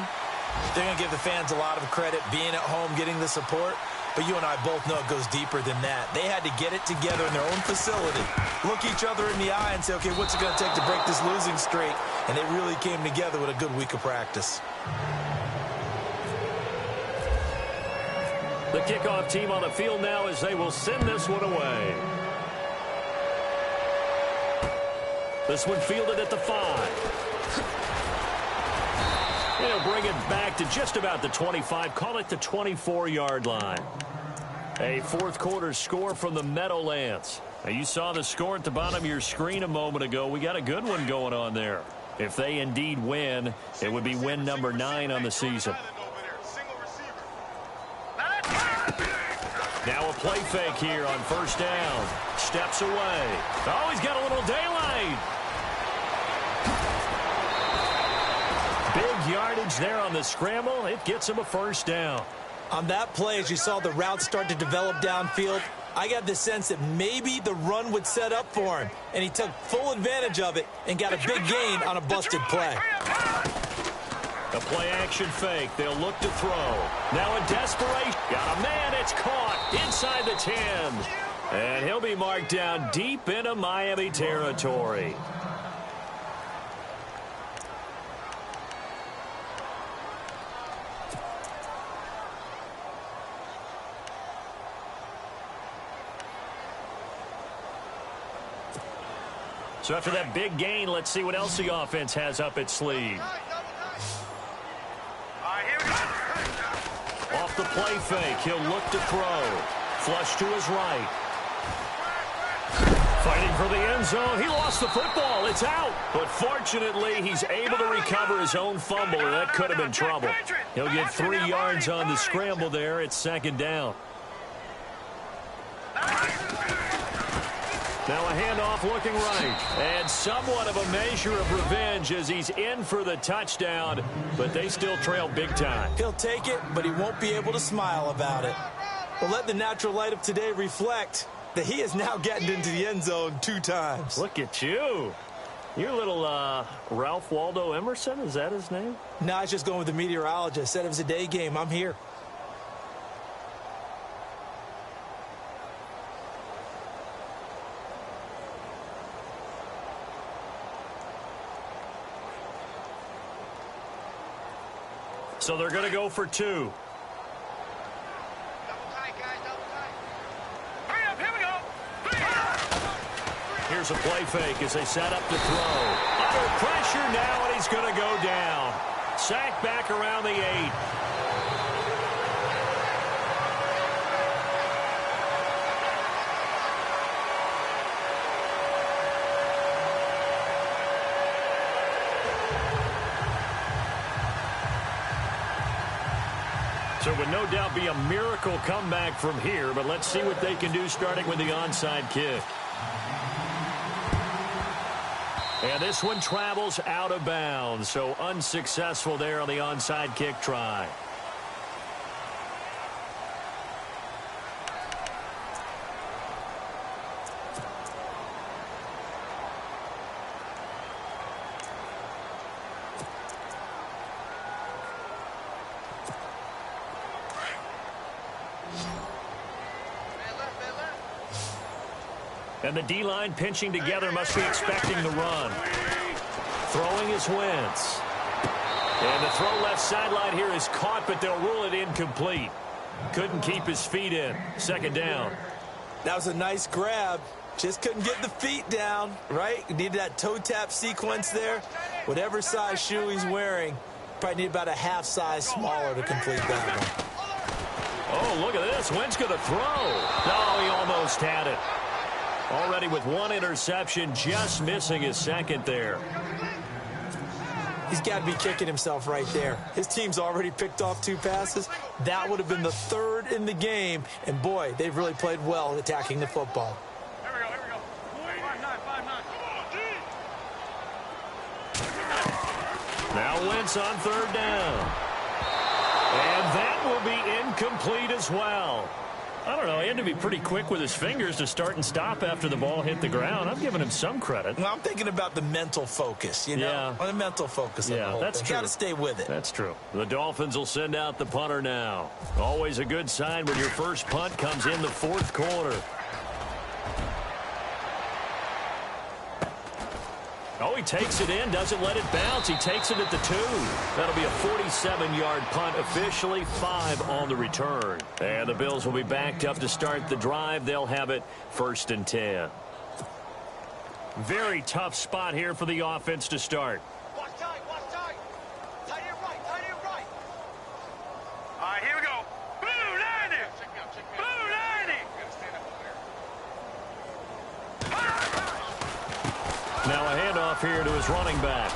they're going to give the fans a lot of credit, being at home, getting the support. But you and I both know it goes deeper than that. They had to get it together in their own facility, look each other in the eye and say, okay, what's it going to take to break this losing streak? And they really came together with a good week of practice. The kickoff team on the field now as they will send this one away. This one fielded at the 5. They'll bring it back to just about the 25. Call it the 24-yard line. A fourth quarter score from the Meadowlands. Now, you saw the score at the bottom of your screen a moment ago. We got a good one going on there. If they indeed win, it would be win number 9 on the season. Now a play fake here on first down. Steps away. Oh, he's got a little daylight. Big yardage there on the scramble. It gets him a first down. On that play, as you saw the route start to develop downfield, I got the sense that maybe the run would set up for him, and he took full advantage of it and got a big gain on a busted play. A play-action fake. They'll look to throw. Now in desperation. Got a man. It's caught inside the 10. And he'll be marked down deep into Miami territory. So after that big gain, let's see what else the offense has up its sleeve. Off the play fake, he'll look to throw. Flush to his right. Fighting for the end zone. He lost the football. It's out. But fortunately, he's able to recover his own fumble, and that could have been trouble. He'll get 3 yards on the scramble there. It's second down. Now a handoff looking right. And somewhat of a measure of revenge as he's in for the touchdown, but they still trail big time. He'll take it, but he won't be able to smile about it. Well, let the natural light of today reflect that he is now getting into the end zone 2 times. Look at you. You're a little Ralph Waldo Emerson, is that his name? No, I was just going with the meteorologist. Said it was a day game. I'm here. So they're going to go for 2. Double tight, guys, double tight. Hurry up, here we go. Here's a play fake as they set up to throw. Under pressure now, and he's going to go down. Sacked back around the 8. So it would no doubt be a miracle comeback from here, but let's see what they can do starting with the onside kick. And this one travels out of bounds, so unsuccessful there on the onside kick try. And the D-line pinching together must be expecting the run. Throwing is Wentz. And the throw left sideline here is caught, but they'll rule it incomplete. Couldn't keep his feet in. Second down. That was a nice grab. Just couldn't get the feet down, right? Needed that toe tap sequence there. Whatever size shoe he's wearing, probably need about a half size smaller to complete that one. Oh, look at this. Wentz going to throw. Oh, he almost had it. Already with one interception, just missing his second there. He's got to be kicking himself right there. His team's already picked off 2 passes. That would have been the 3rd in the game. And, boy, they've really played well attacking the football. Here we go. 5-9. Now Wentz on 3rd down. And that will be incomplete as well. I don't know. He had to be pretty quick with his fingers to start and stop after the ball hit the ground. I'm giving him some credit. Well, I'm thinking about the mental focus, you know? Yeah. On the mental focus of the whole that's thing. true. Got to stay with it. That's true. The Dolphins will send out the punter now. Always a good sign when your first punt comes in the 4th quarter. Oh, he takes it in, doesn't let it bounce. He takes it at the 2. That'll be a 47-yard punt, officially 5 on the return. And the Bills will be backed up to start the drive. They'll have it 1st and 10. Very tough spot here for the offense to start. Watch tight. Tight end right. All right, here we go. Blue 90. Blue 90. Now a handoff here to his running back.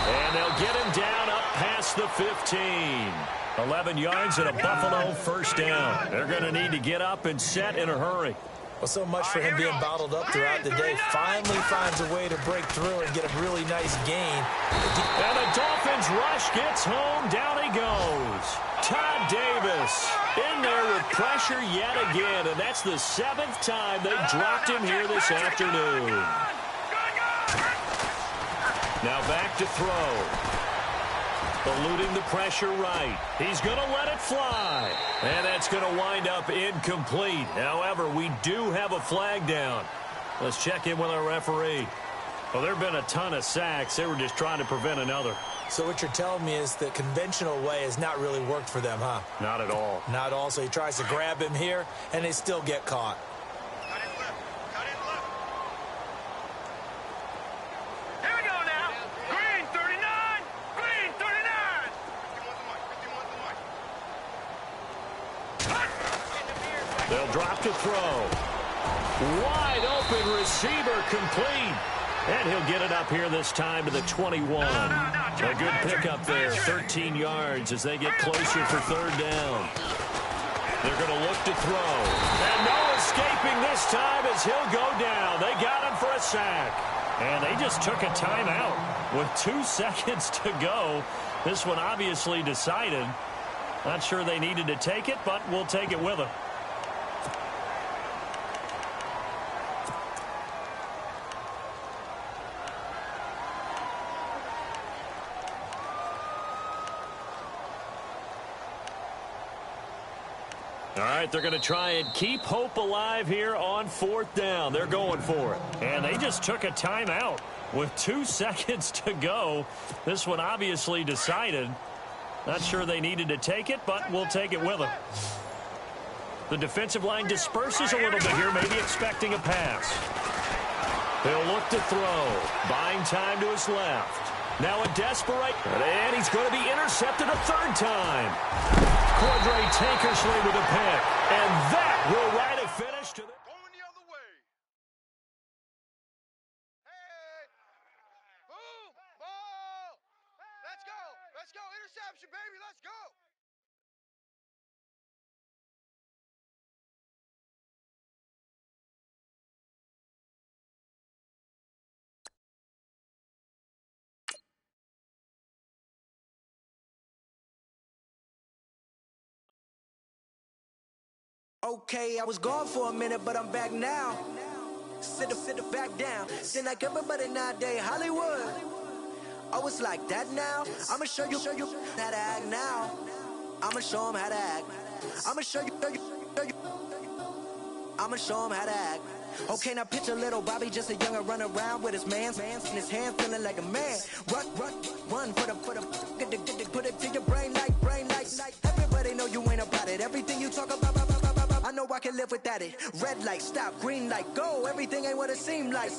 And they'll get him down up past the 15. 11 yards and a Buffalo 1st down. They're going to need to get up and set in a hurry. Well, so much for him being bottled up throughout the day. Finally finds a way to break through and get a really nice gain. And the Dolphins rush gets home. Down he goes. Todd Davis in there with pressure yet again. And that's the 7th time they've dropped him here this afternoon. Now back to throw. Eluding the pressure right. He's going to let it fly. And that's going to wind up incomplete. However, we do have a flag down. Let's check in with our referee. Well, there have been a ton of sacks. They were just trying to prevent another. So what you're telling me is the conventional way has not really worked for them, huh? Not at all. Not at all. So he tries to grab him here, and they still get caught. They'll drop to throw. Wide open receiver complete. And he'll get it up here this time to the 21. A good pickup there, 13 yards as they get closer for 3rd down. They're going to look to throw. And no escaping this time as he'll go down. They got him for a sack. And they just took a timeout with 2 seconds to go. This one obviously decided. Not sure they needed to take it, but we'll take it with them. All right, they're going to try and keep hope alive here on 4th down. They're going for it. And they just took a timeout with 2 seconds to go. This one obviously decided. Not sure they needed to take it, but we'll take it with them. The defensive line disperses a little bit here, maybe expecting a pass. He'll look to throw. Buying time to his left. Now a desperate, and he's going to be intercepted a 3rd time. Cordray Tankersley with a pick, and that will write a finish to the... Going the other way. Hey! Boom! Ball! Let's go! Let's go! Interception, baby! Let's go! Okay, I was gone for a minute, but I'm back now. Sit back down. Seem like everybody nowadays, Hollywood. Oh, it's like that now? I'ma show you how to act now. I'ma show them how to act. I'ma show you. I'ma show them how to act. Okay, now picture little Bobby, just a younger run around with his man's in his hand, feeling like a man. Run for the put it to your brain like. Everybody know you ain't about it. Everything you talk about, I know I can live without it. Red light, stop, green light, go. Everything ain't what it seem like.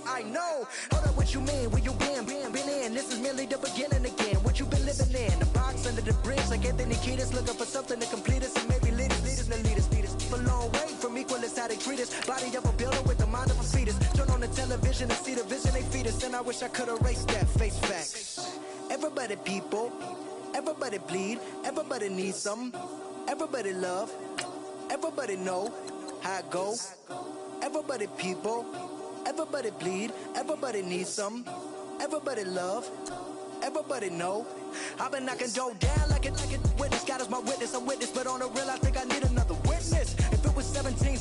I know. Hold up, what you mean? Where you been in? This is merely the beginning again. What you been living in? The box under the bridge, like Anthony Kiedis, looking for something to complete us and maybe lead us. A long way from equal is how they treat us. Body of a builder with the mind of a fetus. Turn on the television and see the vision they feed us. And I wish I could erase that. Face facts. Everybody people, everybody bleed, everybody needs some, everybody love, everybody know how it go. Everybody people, everybody bleed, everybody needs some, everybody love, everybody know. I've been knocking Joe down like it witness. God is my witness, I'm witness, but on the real I think I need another witness. If it was 17,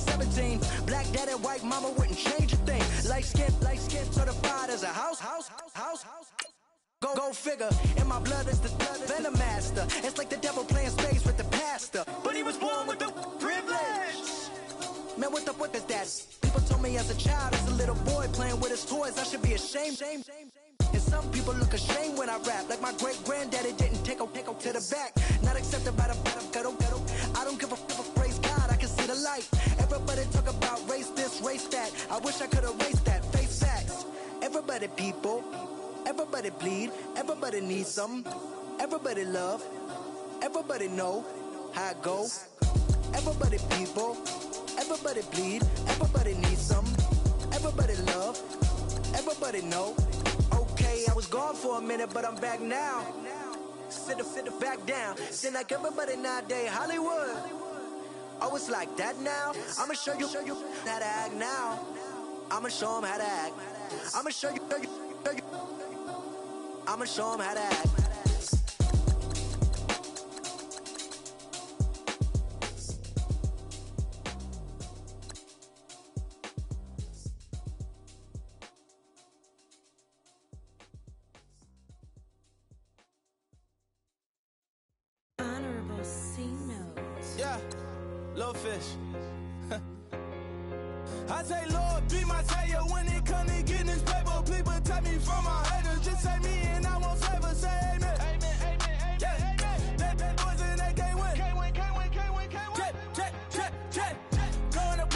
black daddy, white mama wouldn't change a thing. Light skin, certified as a house. Go figure, in my blood is the venom master. It's like the devil playing space with the pastor. But he was born with the privilege. Man, what the fuck is that? People told me as a child, as a little boy playing with his toys, I should be ashamed. And some people look ashamed when I rap, like my great granddaddy didn't take a to the back. Not accepted by the ghetto. I don't give a fuck, praise God, I can see the light. Everybody talk about race this, race that. I wish I could erase that. Face facts. Everybody people, everybody bleed, everybody needs some, everybody love, everybody know how it go. Everybody people, everybody bleed, everybody needs some, everybody love, everybody know. Okay, I was gone for a minute, but I'm back now. Sit back down. Seem like everybody nowadays Hollywood. Oh, it's like that now. I'ma show you how to act now. I'ma show them how to act. I'ma show you. I'ma show them how to act. Honorable C notes. Yeah, little fish. I say, Lord, be my savior when it come to getting this paper. Please protect me from my haters. Just say me and I won't save us. Say amen. Amen. Yeah. Amen. They boys and they can't win. Can't win. Check. Going up.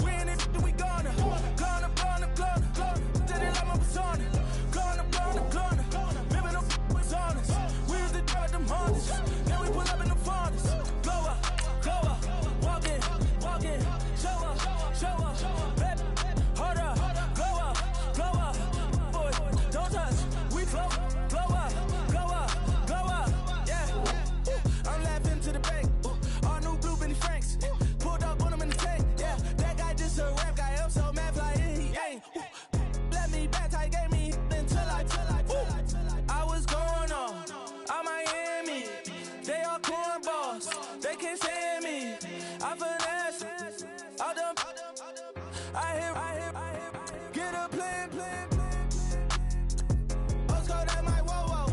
We in it, we gonna. Going up. Tell it like my persona. Going up. Remember them was honest. We used to drug them hunters. Now we pull up in the furnace. Go up. Walk in. Show up. Baby, hold up. Go up. Boy, don't touch. We float. Blow up. Yeah. I'm laughing to the bank. All new blue Benny Franks. Pulled up on him in the tank. Yeah. That guy just a rap guy. I'm so mad fly in. He ain't. Let me back. I gave me until I was going on. I'm Miami. They all cornballs. They can't stand me. I finesse. All them. I hear. Get a plan. Let's go that my whoa.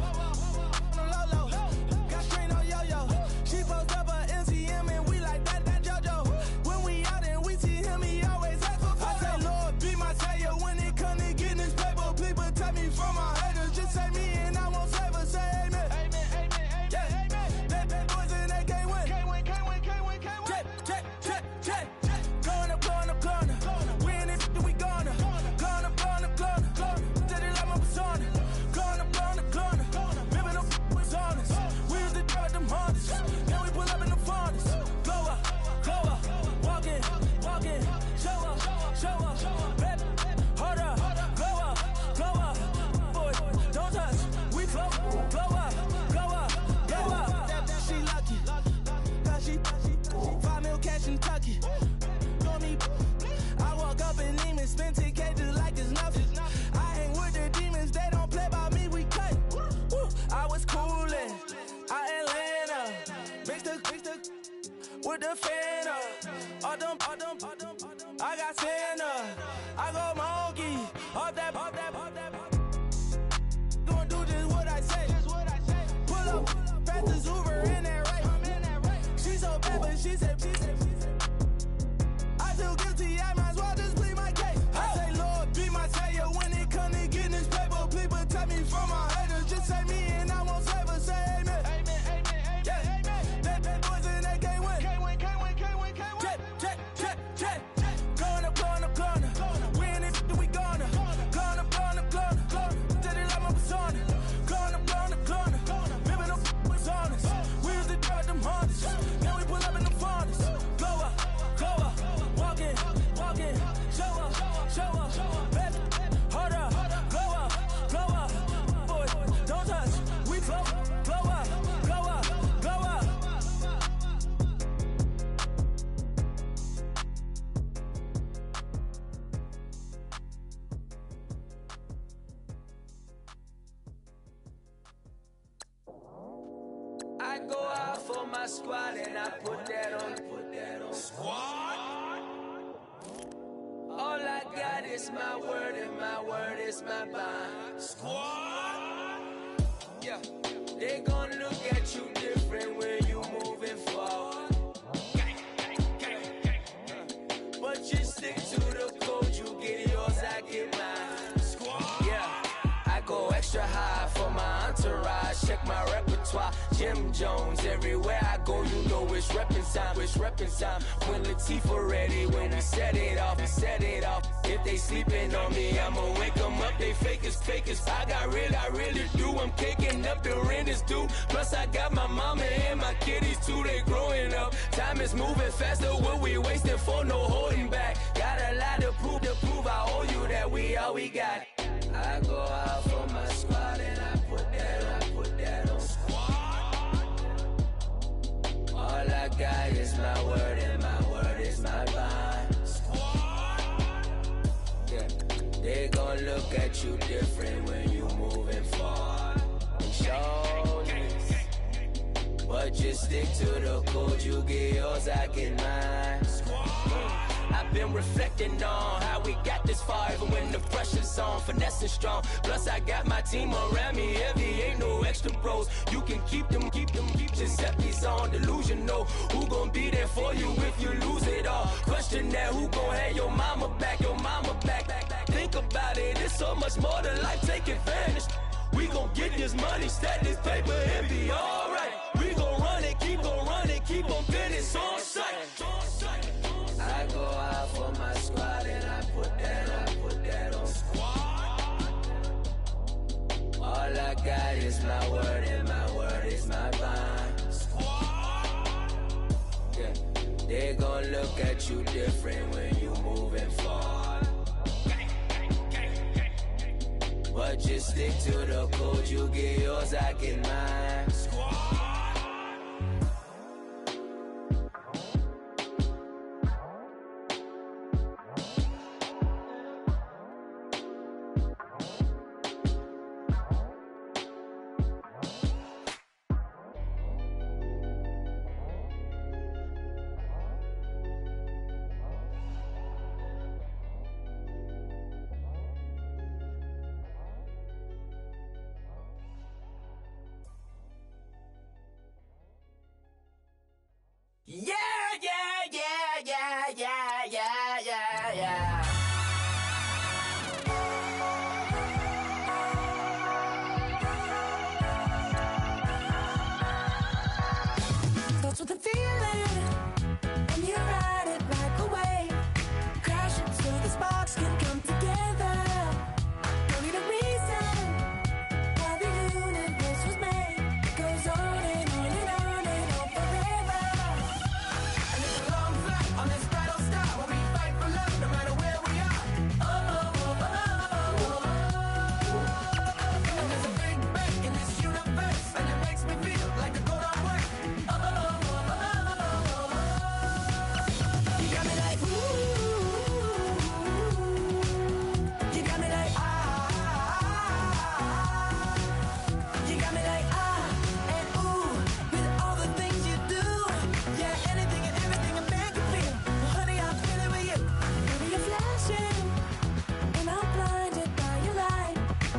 Low. Got strain on yo. She post up a MCM and we like that JoJo. When we out and we see him, he always ask for photo. I say, Lord, be my savior when it come to getting this paper. Please protect me from my haters. Just say me and I won't save us. Say amen. Yeah. They boys and they can't win. Check. Going up. We in it, we gonna. Going up. Tell it like my persona. Going up. Remember them was honest. We used to drug them hunters. Now we pull up in the furnace. Go up. Walk in. Show up. Baby, hold up. Go up. Boy, don't touch. We float. Blow up. She lucky. Cause she 5 mil cash in Tucky. I walk up and Neiman, spend 10K just like it's nothing. I hang with the demons, they don't play by me, we cut. I was coolin', Atlanta, mixed with the fan all them, I got Santa, I go monkey, all that. Gonna do just what I say. Pull up, fastest Uber in that right. She so bad, but she said. I feel guilty, I might as well. go out for my squad and I put that on. Squad. All I got is my word and my word is my bond. Squad. Yeah. They gon' look at you different when you moving forward. But you stick to the code, you get yours, I get mine. Squad. Yeah. I go extra high for my entourage. Check my repertoire. Jim Jones, everywhere I go, you know it's reppin' time. It's reppin' time. When Latifah ready, when we set it off, we set it off. If they sleeping on me, I'ma wake them up. They fakers. I really do. I'm caking up the rent is due. Plus I got my mama and my kiddies too. They growing up. Time is moving faster. What we wasting for? No holding back. Got a lot to prove. I owe you that we all we got. I go out for my squad and I put that on. Squad. All I got is my word and my word is my bond. Squad. Yeah, they gon' look at you different when you moving forward. And show this, but just stick to the code. You get yours, I get mine. I've been reflecting on how we got this far, even when the pressure's on, finessing strong. Plus I got my team around me heavy, ain't no extra bros. You can keep them. Giuseppe's on delusional. Who gon' be there for you if you lose it all? Question that, who gon' have your mama back? Think about it, it's so much more to life, take advantage. We gon' get this money, stack this paper, and be alright. We gon' run it, keep on finish on sight. I go out for my squad and I put that on. Squad. All I got is my word and my word is my bond. Squad. Yeah, they gon' look at you different when you moving forward. But just stick to the code, you get yours, I get mine. Squad. Yeah. That's what the feeling, and you ride it right away. Crash it so the sparks can come together. Don't need a reason why the universe was made. It goes on and on and on and on forever. And it's a long flight on this battle star where we fight for love no matter where we are. And there's a big bang in this universe, and it makes me feel like a go don't work. You got me like ooh, you got me like you got me like and ooh, with all the things you do. Yeah, anything and everything a man can feel. Well, honey, I'm feeling with you. Baby, you're flashing, and I'm blinded by your light.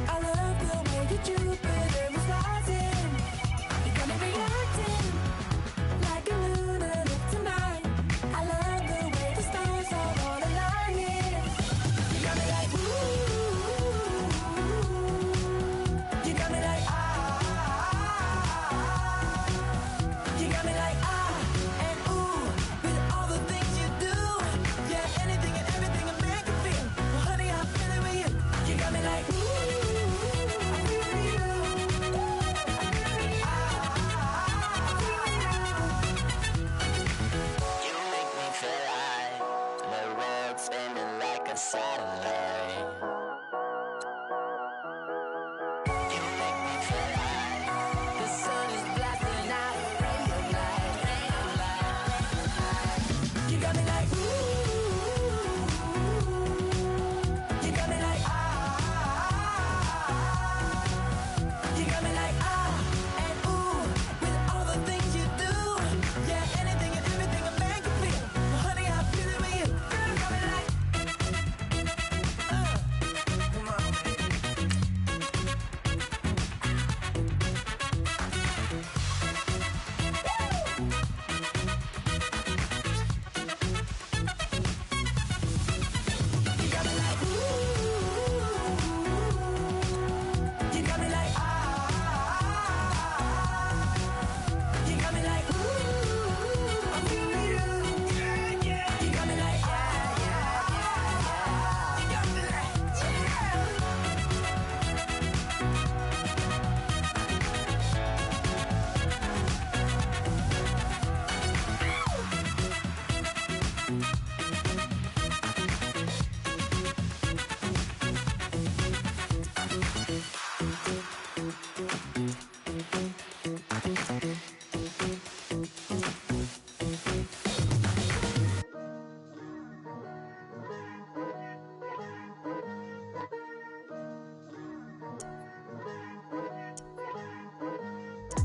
I love the way you Jupiter was rising. You got me reacting like a lunar tonight. I love the way the stars are all aligning. You got me like ooh, you got me like you got me like and ooh, with all the things you do. Yeah, anything and everything a man can feel. Well, honey, I'm feeling with you. You got me like ooh, I feel with you. You make me feel like the world's spinning like a satellite. You make me feel like the sun is blasting out a ray of light. You got me like ooh, you got me like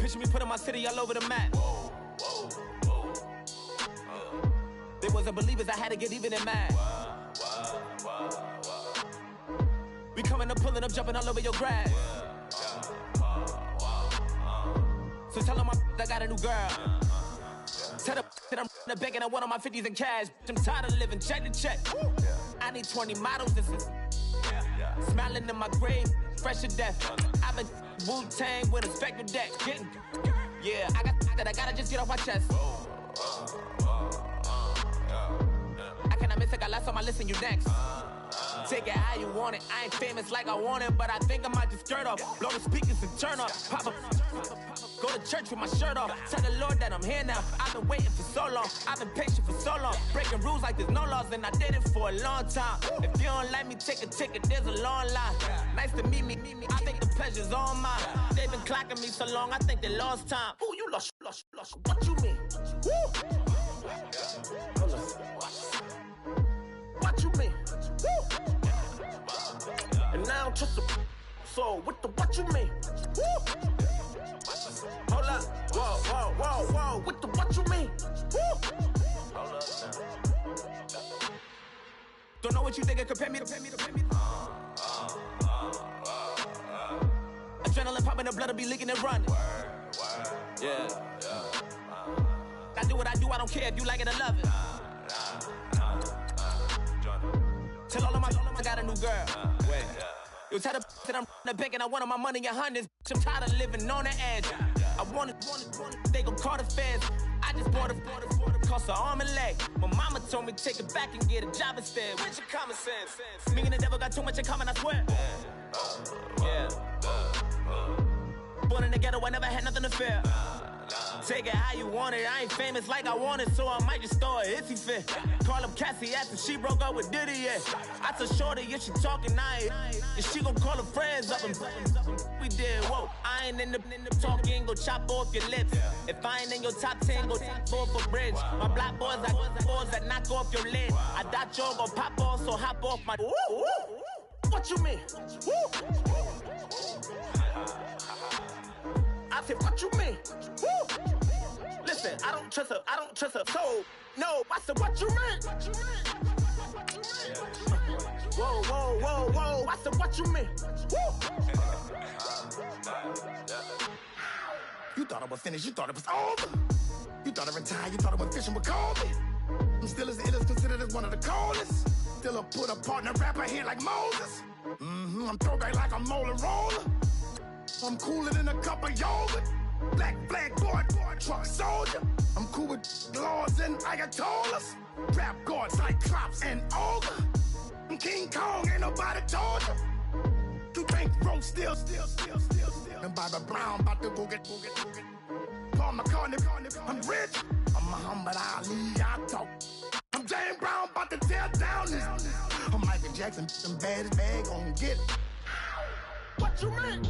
Picture me putting my city all over the map. They wasn't believers, I had to get even and mad. We coming up, pulling up, jumping all over your grass. So tell them I got a new girl. Tell them that I'm in the bank and I want all my 50s in cash. I'm tired of living check to check. I need 20 models, this is smiling in my grave, fresh to death. I've been Wu-Tang with a spectral deck. Yeah, I gotta just get off my chest. I cannot miss it, got last on my list and you next. Take it how you want it. I ain't famous like I want it, but I think I might just skirt off. Blow the speakers and turn up. Pop up. Go to church with my shirt off. Tell the Lord that I'm here now. I've been waiting for so long. I've been patient for so long. Breaking rules like there's no laws, and I did it for a long time. If you don't like me, take a ticket. There's a long line. Nice to meet me. I think the pleasure's all mine. They've been clocking me so long, I think they lost time. Ooh, you lost. What you mean? Woo! What you mean? Woo! And now I'm just a so with the what you mean? Woo! Hold up, whoa, with the what you mean? Woo! Don't know what you think it compare me to. Adrenaline popping, the blood will be leaking and running. Yeah. I do what I do, I don't care if you like it or love it. Tell all of my I got a new girl. Wait. You tell the that I'm in the bank and I want all my money in hundreds. I'm tired of living on the edge. I want it, they gon' call the feds. I just bought a cost an arm and leg. My mama told me take it back and get a job instead. Where's your common sense? Me and the devil got too much in common, I swear. Yeah. Born in the ghetto, I never had nothing to fear. Take it how you want it. I ain't famous like I want it, so I might just throw a hissy fit. Call up Cassie after she broke up with Diddy, yeah. I told Shorty if she talking, and she gon' call her friends up and we did, whoa. I ain't in the talking, go chop off your lips. If I ain't in your top 10, go fall for bridge. My black boys like boys that knock off your lid. I thought y'all gon' pop off, so hop off my. What you mean? I said, what you mean? Woo! Listen, I don't trust her soul. No, I said, what you mean? Whoa, I said, what you mean? Woo! You thought I was finished, you thought it was over. You thought I retired, you thought I was fishing with Kobe. I'm still as ill as considered as one of the coldest. Still a put a partner rapper here like Moses. I'm throwback like a molar roller. I'm cooler than a cup of yogurt. Black flag board, truck soldier. I'm cool with laws and ayatollahs. Rap god, Cyclops and ogre. I'm King Kong, ain't nobody told you. You think road still. And Bobby Brown about to go get. Paul McCartney, I'm rich. I'm Muhammad Ali, I talk. I'm James Brown, about to tear down this. I'm Michael Jackson, them bad as bag gon' get it. What you mean?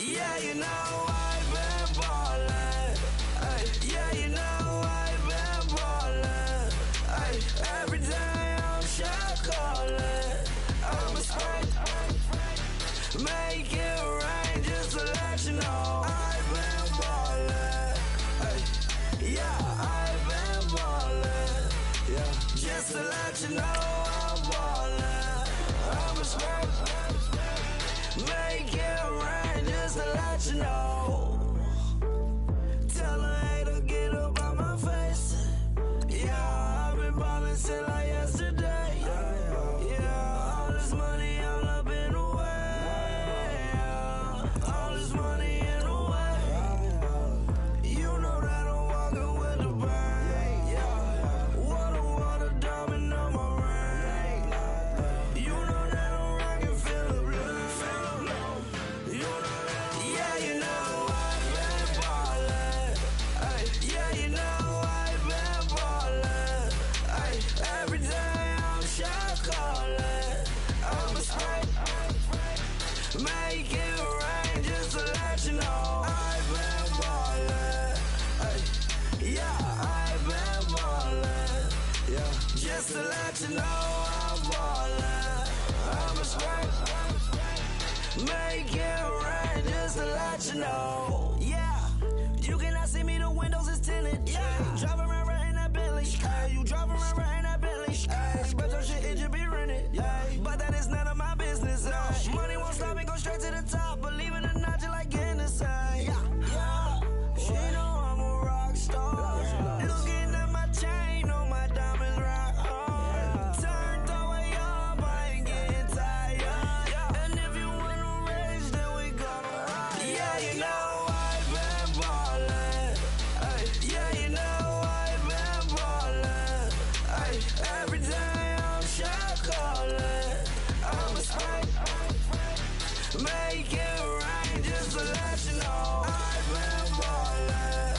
Yeah, you know I've been ballin'. Ay, yeah, you know I've been ballin'. Ay, every day I'm shot callin'. I'm a spring, make it rain just to let you know I've been ballin'. Ay, yeah, I've been ballin'. Yeah, just to let you know I'm ballin'. I'm a spring, make it rain just to let you know. Tell a hater get up on my face. Yeah, I've been ballin' since like yesterday. Yeah, all this money all up in the way. Make it rain just to let you know I've been ballin'. Yeah, I've been ballin'. Yeah, just to let you know I'm ballin'. I'm a straight. Make it rain just to let you know. Yeah, you cannot see me, the windows is tinted. Yeah, driving around right in that Bentley. Hey, you driving around right in that Bentley. Hey, but your shit, it should be rented. Hey, but that is none of my business. Hey, money won't stop me, go straight to the top. Believe it or not, you like getting the same. Yeah, she know I'm a rock star. Looking at my chain, on my diamonds rock hard. Turned all the way up, I ain't getting tired. And if you wanna race, then we gonna ride. Yeah, you know I've been ballin'. Yeah, you know I've been ballin'. Every day I'm shot callin'. I'm a spike. Make it rain just to let you know I've been ballin'.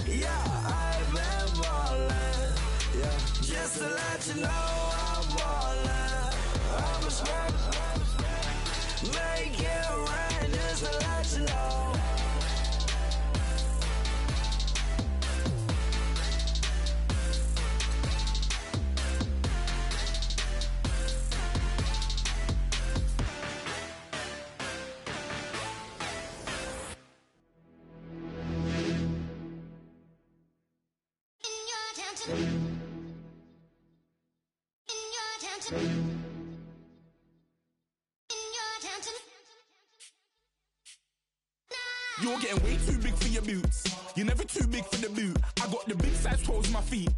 Yeah, I've been ballin'. Yeah, just to let you know I'm ballin'. I'm a spike. Make it rain just to let you know. You're getting way too big for your boots. You're never too big for the boot. I got the big size toes on my feet.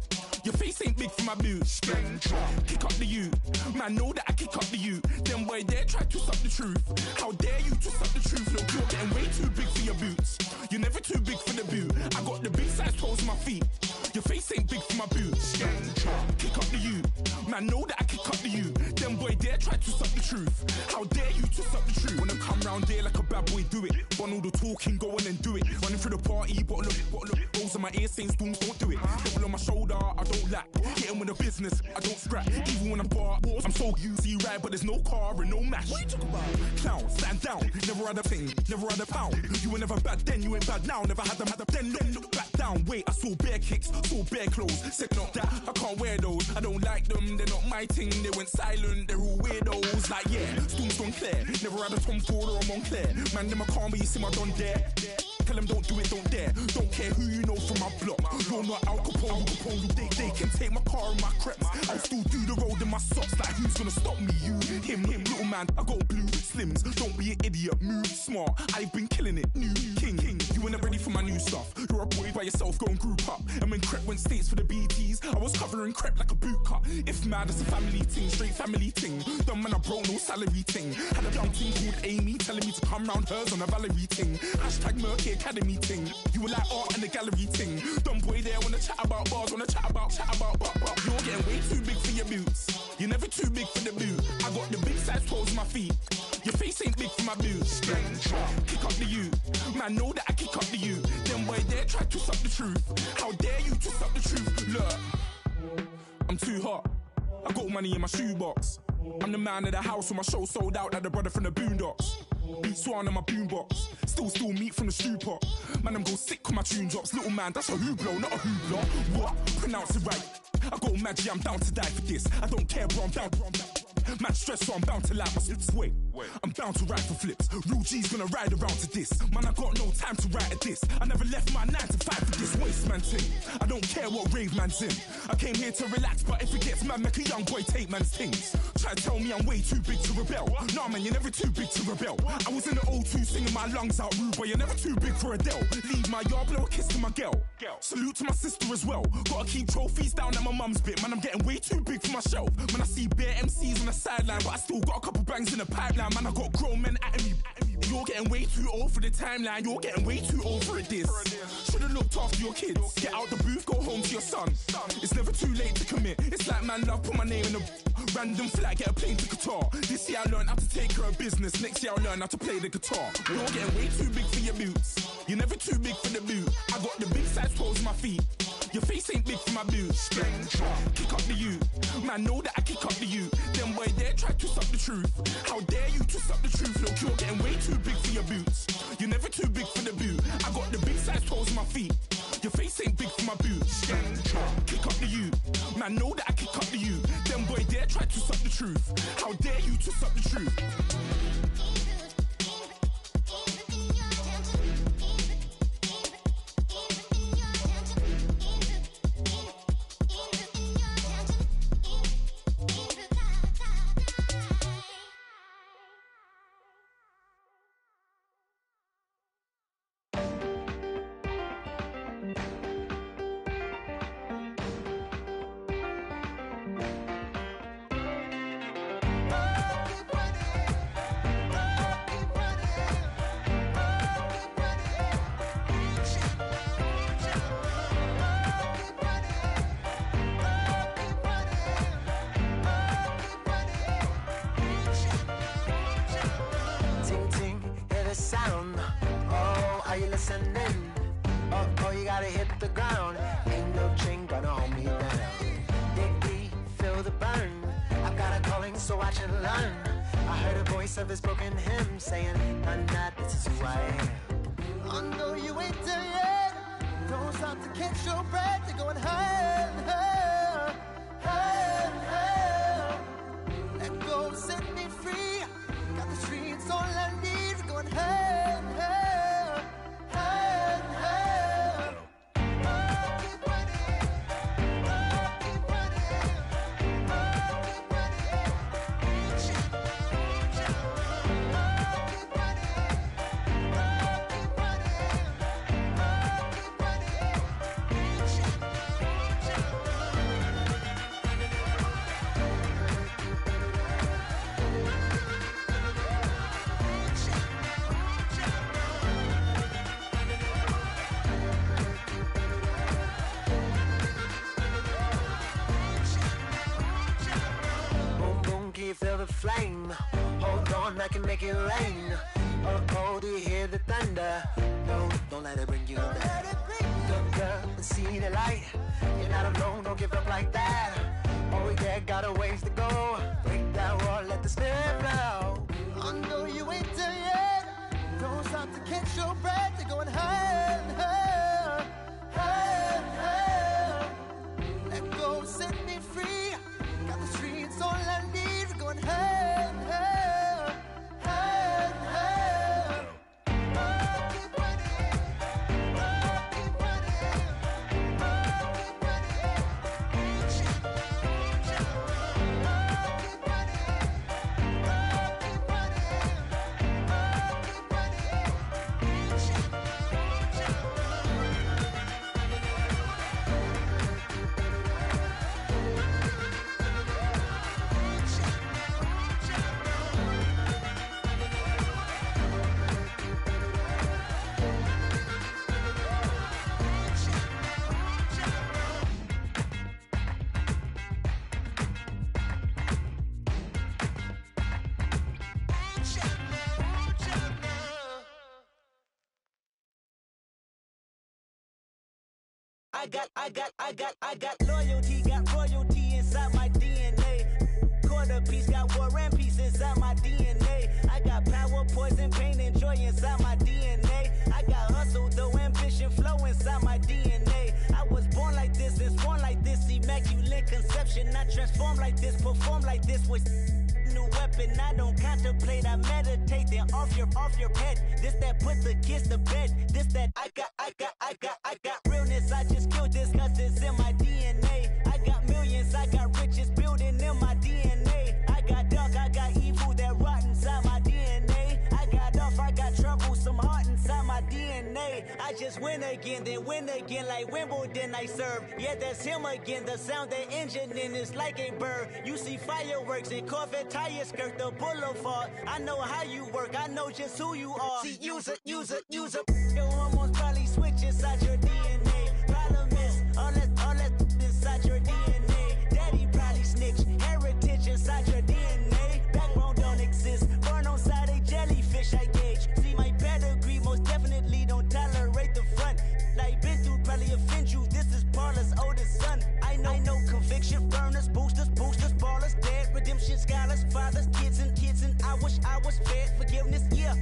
Your face ain't big for my boots. Kick up the you. Man, know that I kick up the you. Them boy there try to suck the truth. How dare you to suck the truth? Look, you're getting way too big for your boots. You're never too big for the boot. I got the big size toes on my feet. Your face ain't big for my boots. Kick up the you. Man, know that I kick up the you. Them boy there try to suck the truth. How dare you to suck the truth? Wanna come round there like a bad boy, do it. Want all the talking, go on and do it. Running through the party, bottle up. Rolls on my ear saying storms, don't do it. Devil on my shoulder, I don't lack. Hitting with the business, I don't scrap. Even when I'm bar, I'm so easy ride, but there's no car and no match. What you talking about? Clown, stand down. Never had a thing, never had a pound. You were never bad then, you ain't bad now. Never had them, then look back down. Wait, I saw bare kicks, saw bare clothes. Said not that, I can't wear those. I don't like them, they're not my thing. They went silent, they're all weirdos. Like yeah, storms gone clear. Never had a Tom Ford or a Montclair. Man, them I can't be, you see my done there. Tell them don't do it, don't dare. Don't care who you know from my block. You're not Al Capone, they can take my car and my creps. I'll still do the road in my socks. Like who's gonna stop me? You, him, little man. I got blue slims. Don't be an idiot, move smart. I've been killing it, new king. You were never ready for my new stuff. You're a boy by yourself, go and group up. And when Crep went states for the BTs, I was covering Crep like a boot cut. If mad, it's a family thing, straight family thing. Dumb man, I broke no salary thing. Had a young thing called Amy telling me to come round hers on a Valerie thing. Hashtag Murky Academy thing. You were like art and the gallery thing. Dumb boy there wanna chat about bars, wanna chat about. You're getting way too big for your boots. You're never too big for the boot. I got the big size toes on my feet. Your face ain't big for my boots. Kick up the you. Man, know that I kick up the you. Them boy there try to suck the truth. How dare you to suck the truth? Look, I'm too hot. I got money in my shoebox. I'm the man of the house when my show sold out like the brother from the Boondocks. Beat Swan on my boombox. Still meat from the stew pot. Man, I'm go sick when my tune drops. Little man, that's a hooplo, not a hoopla. What? Pronounce it right. I got magic, I'm down to die for this. I don't care, bro, I'm down. Man, stress, so I'm bound to like my slips. Wait, I'm bound to ride for flips. Real G's gonna ride around to this. Man, I got no time to write at this. I never left my 9 to 5 for this waste man thing. I don't care what rave man's in. I came here to relax, but if it gets mad, make a young boy take man's things. Try to tell me I'm way too big to rebel. Nah, man, you're never too big to rebel. I was in the O2 singing my lungs out rude, but you're never too big for Adele. Leave my yard, blow a kiss to my girl. Salute to my sister as well. Gotta keep trophies down at my mum's bit. Man, I'm getting way too big for my shelf. Man, I see bare MCs on the sideline, but I still got a couple bangs in the pipeline. Man, I got grown men at me. You're getting way too old for the timeline. You're getting way too old for a diss. Should've looked after your kids. Get out the booth, go home to your son. It's never too late to commit. It's like man love, put my name in a random flat, get a plane to Qatar. This year I learned how to take care of business. Next year I'll learn how to play the guitar. You're getting way too big for your boots. You're never too big for the boot. I got the big size toes on my feet. Your face ain't big for my boots. Kick up the you. Man, know that I kick up the you. Them boy there try to stop the truth. How dare you to stop the truth? Look, you're getting way too big for your boots. You're never too big for the boot. I got the big size toes on my feet. Your face ain't big for my boots. Kick up the you. Man, know that I kick up the you. Them boy there try to stop the truth. How dare you to stop the truth? Of his broken hymn saying, "I'm not, this is who I am." I know you ain't there yet. Don't stop to catch your breath. You're going higher, higher, higher, higher. Let go, set me free. Got the streets all I need. We're going higher, higher, higher, higher. Oh, keep running. Oh, keep running. Oh, keep running. Feel the flame. Hold on, I can make it rain. Oh, oh, do you hear the thunder? No, don't let it bring you down. Look up and see the light. You're not alone, don't give up like that. Oh yeah, got a ways to go. Break that wall, let the spirit flow. I know you ain't there yet. Don't stop to catch your breath. You're going higher, higher, higher, higher. Let go, set me free. Got the streets all I need. Going higher, higher, higher, higher. Oh, keep running. Oh, keep running. Oh, keep running. Oh, keep running. Oh, keep running. Oh, keep I got loyalty, got royalty inside my DNA. Quarter piece, got war and peace inside my DNA. I got power, poison, pain, and joy inside my DNA. I got hustle, though, ambition, flow inside my DNA. I was born like this and sworn like this, immaculate conception. I transform like this, perform like this with new weapon. I don't contemplate, I meditate, then off your head. This that put the kids to bed. This that I got realness. I just killed this cause it's in my DNA. I got millions, I got riches building in my DNA. I got dark, I got evil that rot inside my DNA. I got off, I got trouble, some heart inside my DNA. I just win again, then win again like Wimbledon I serve. Yeah, that's him again, the sound that engine in is like a bird. You see fireworks and Corvette tires skirt the boulevard. I know how you work, I know just who you are. See, use it. Your hormones probably switch inside your DNA. Problem is, all that inside your DNA. Daddy probably snitch, heritage inside your DNA. Backbone don't exist, born on side a jellyfish I gauge. See my pedigree, most definitely don't tolerate the front. Like been through, probably offend you, this is parlor was fed forgiveness, yeah.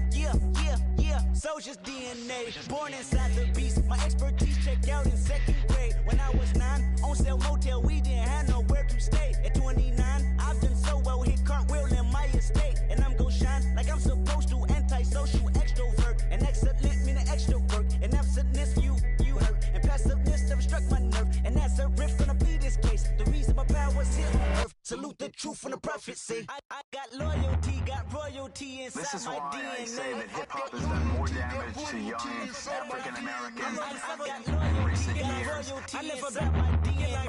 Soldier's DNA, born inside the beast. My expertise checked out in 2nd grade. When I was 9, on sale motel, we didn't have nowhere to stay. At 29, I've done so well, hit cartwheel in my estate. And I'm gon' shine like I'm supposed to, antisocial extrovert. And excellent meaning extra work. And absentness, you hurt. And passiveness never struck my nerve. And that's a riff gonna be this case. The reason my power's here on earth. Salute the truth from the prophecy. I got loyalty, got royalty inside this is my why DNA. I say that hip-hop has done more damage to young African Americans in recent years. I live about my DNA.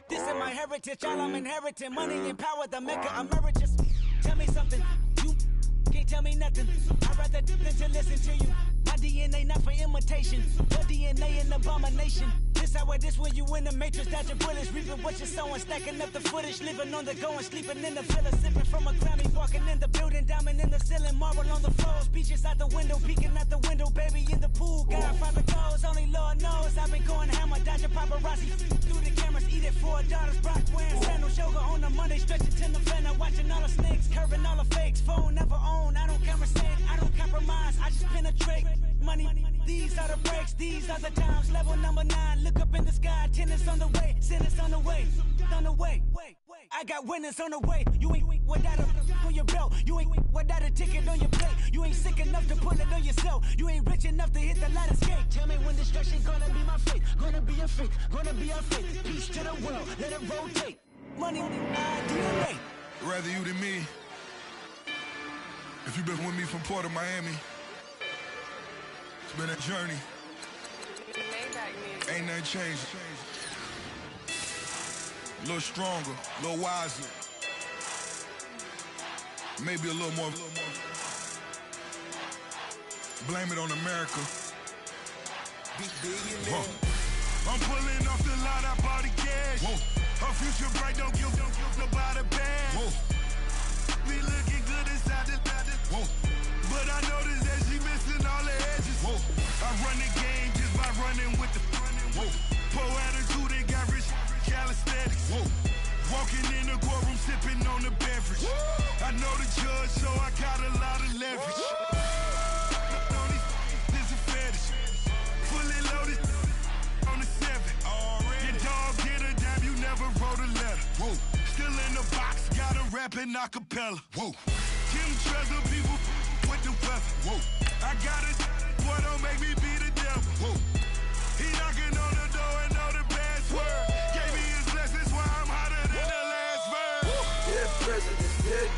This is my heritage, all I'm inheriting. Money and power, the Mecca emeritus. Tell me something, you can't tell me nothing. I'd rather than to listen to you. My DNA not for imitation. Your DNA an abomination. This how it is when you in the matrix, dodging bullets, reaping what you're sowing, stacking up the footage, living on the go and sleeping in the villa, sipping from a Grammy, walking in the building, diamond in the ceiling, marble on the floors, beaches out the window, peeking out the window, baby in the pool, Godfather goes, only Lord knows, I've been going hammer, dodging paparazzi, through the cameras, eat it 4 daughters, Brock wearing sandals, yoga on a Monday, stretching to the fender, watching all the snakes, curving all the fakes, phone never own, I don't conversate, I don't compromise, I just penetrate, money, these are the breaks, these are the times, level number 9, look up in the sky, tennis on the way, sinners on the way, on the way. I got winners on the way. You ain't without a on your belt. You ain't without a ticket on your plate. You ain't sick enough to pull it on yourself. You ain't rich enough to hit the ladder skate. Tell me when destruction gonna be my fate. Gonna be a fate. Gonna be our fate. Peace to the world. Let it rotate. Money on the DNA. Rather you than me. If you've been with me from Port of Miami, it's been a journey. Ain't nothing changed. A little stronger, a little wiser. Maybe a little more. Blame it on America. I'm pulling off the lot, I bought the cash. Her future bright, don't give nobody bad. Be looking good inside the but I noticed that she missing all the edges. I run the game just by running with the poor attitude, they got rich calisthenics. Walking in the courtroom, sipping on the beverage. I know the judge, so I got a lot of leverage. This a fetish. Fully loaded on the 7. Your dog get a dime, you never wrote a letter. Still in the box, got a rapping acapella. Kim Treasure, people with the weapon. I got it, boy, don't make me be the devil. He knocking on the door and know the password. Gave me his blessings while I'm hotter than the last verse. Dead presidents, dead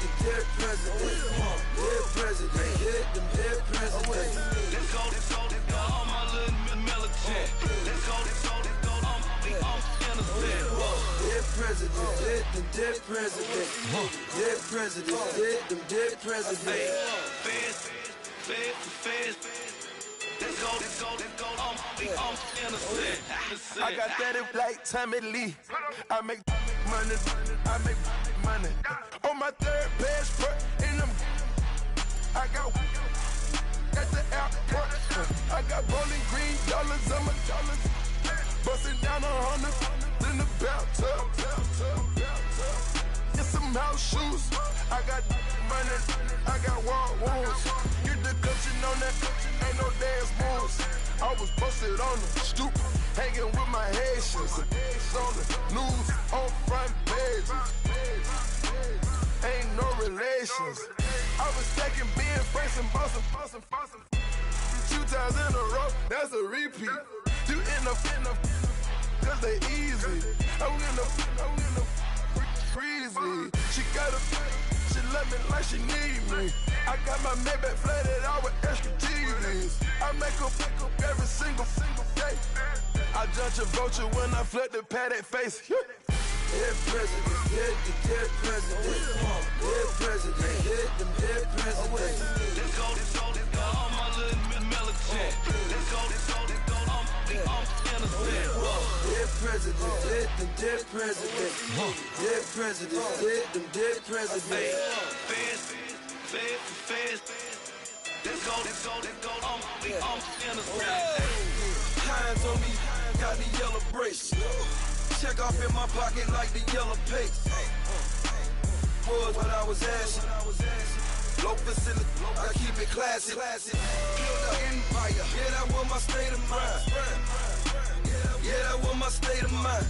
presidents. Dead presidents, dead presidents. Let's go, all my little militant. Let's go, I'm innocent. Dead presidents, dead presidents. Dead presidents, dead presidents. Feds. Let's go, I'm innocent. I got that like Tommy Lee. I make money. On my 3rd passport, and I got at the airport. I got bowling green dollars on my dollars. Busting down 100 in the bathtub. Get some house shoes. I got money. I got war wounds. Get the coaching on that. Ain't no dance moves. I was posted on the stoop, hanging with my Haitians. On the news, on front pages. Ain't no relations. I was stacking being Franks and Boston. 2 times in a row, that's a repeat. You end up, cause they easy. I'm in the freezy. She love me like she need me. I got my Maybach flooded out with extra TVs. I make up every single day. I judge a vulture when I flood the Paddock face. Dead presidents, dead presidents. Dead presidents, dead presidents. Let's go, all my little militant. Let's go, I'm innocent. Dead presidents, dead presidents. Dead presidents, dead presidents. Feds. Let's go, I'm innocent. Hands on me, got the yellow brace. Check off in my pocket like the yellow paste. Was what I was asking. Loafers in the, I keep it classy. Build an empire, yeah, that was my state of mind. Yeah, that was my state of mind.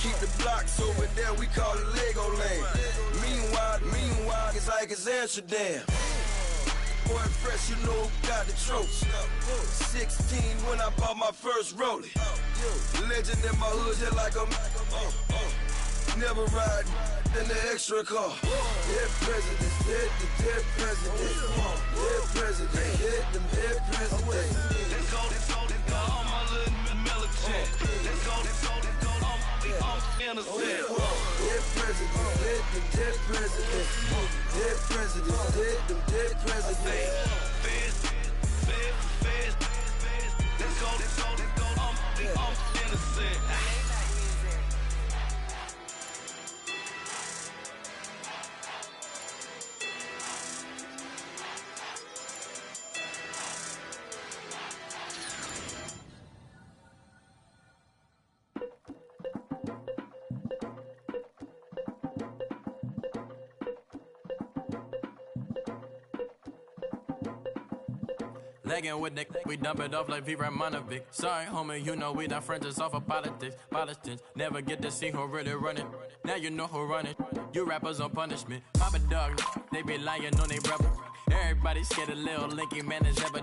Keep the blocks over there, we call it Lego Land. Meanwhile, it's like it's Amsterdam. Boy, fresh, you know who got the tropes. 16 when I bought my first rollie. Legend in my hood, just like a never ride in the extra car. Dead presidents, dead presidents. Dead presidents, dead presidents. Let's go, all my little militant. Let's go, I'm innocent. Dead presidents, dead presidents. Dead presidents, dead presidents. Let's go, I'm innocent. Legging with Nick, we dump it off like V. Ramanovic. Sorry, homie, you know we done Frenches off of politics. Politics never get to see who really running. Now you know who running. You rappers on punishment. Papa dog, they be lying on they brother. Everybody scared a little linky man is ever.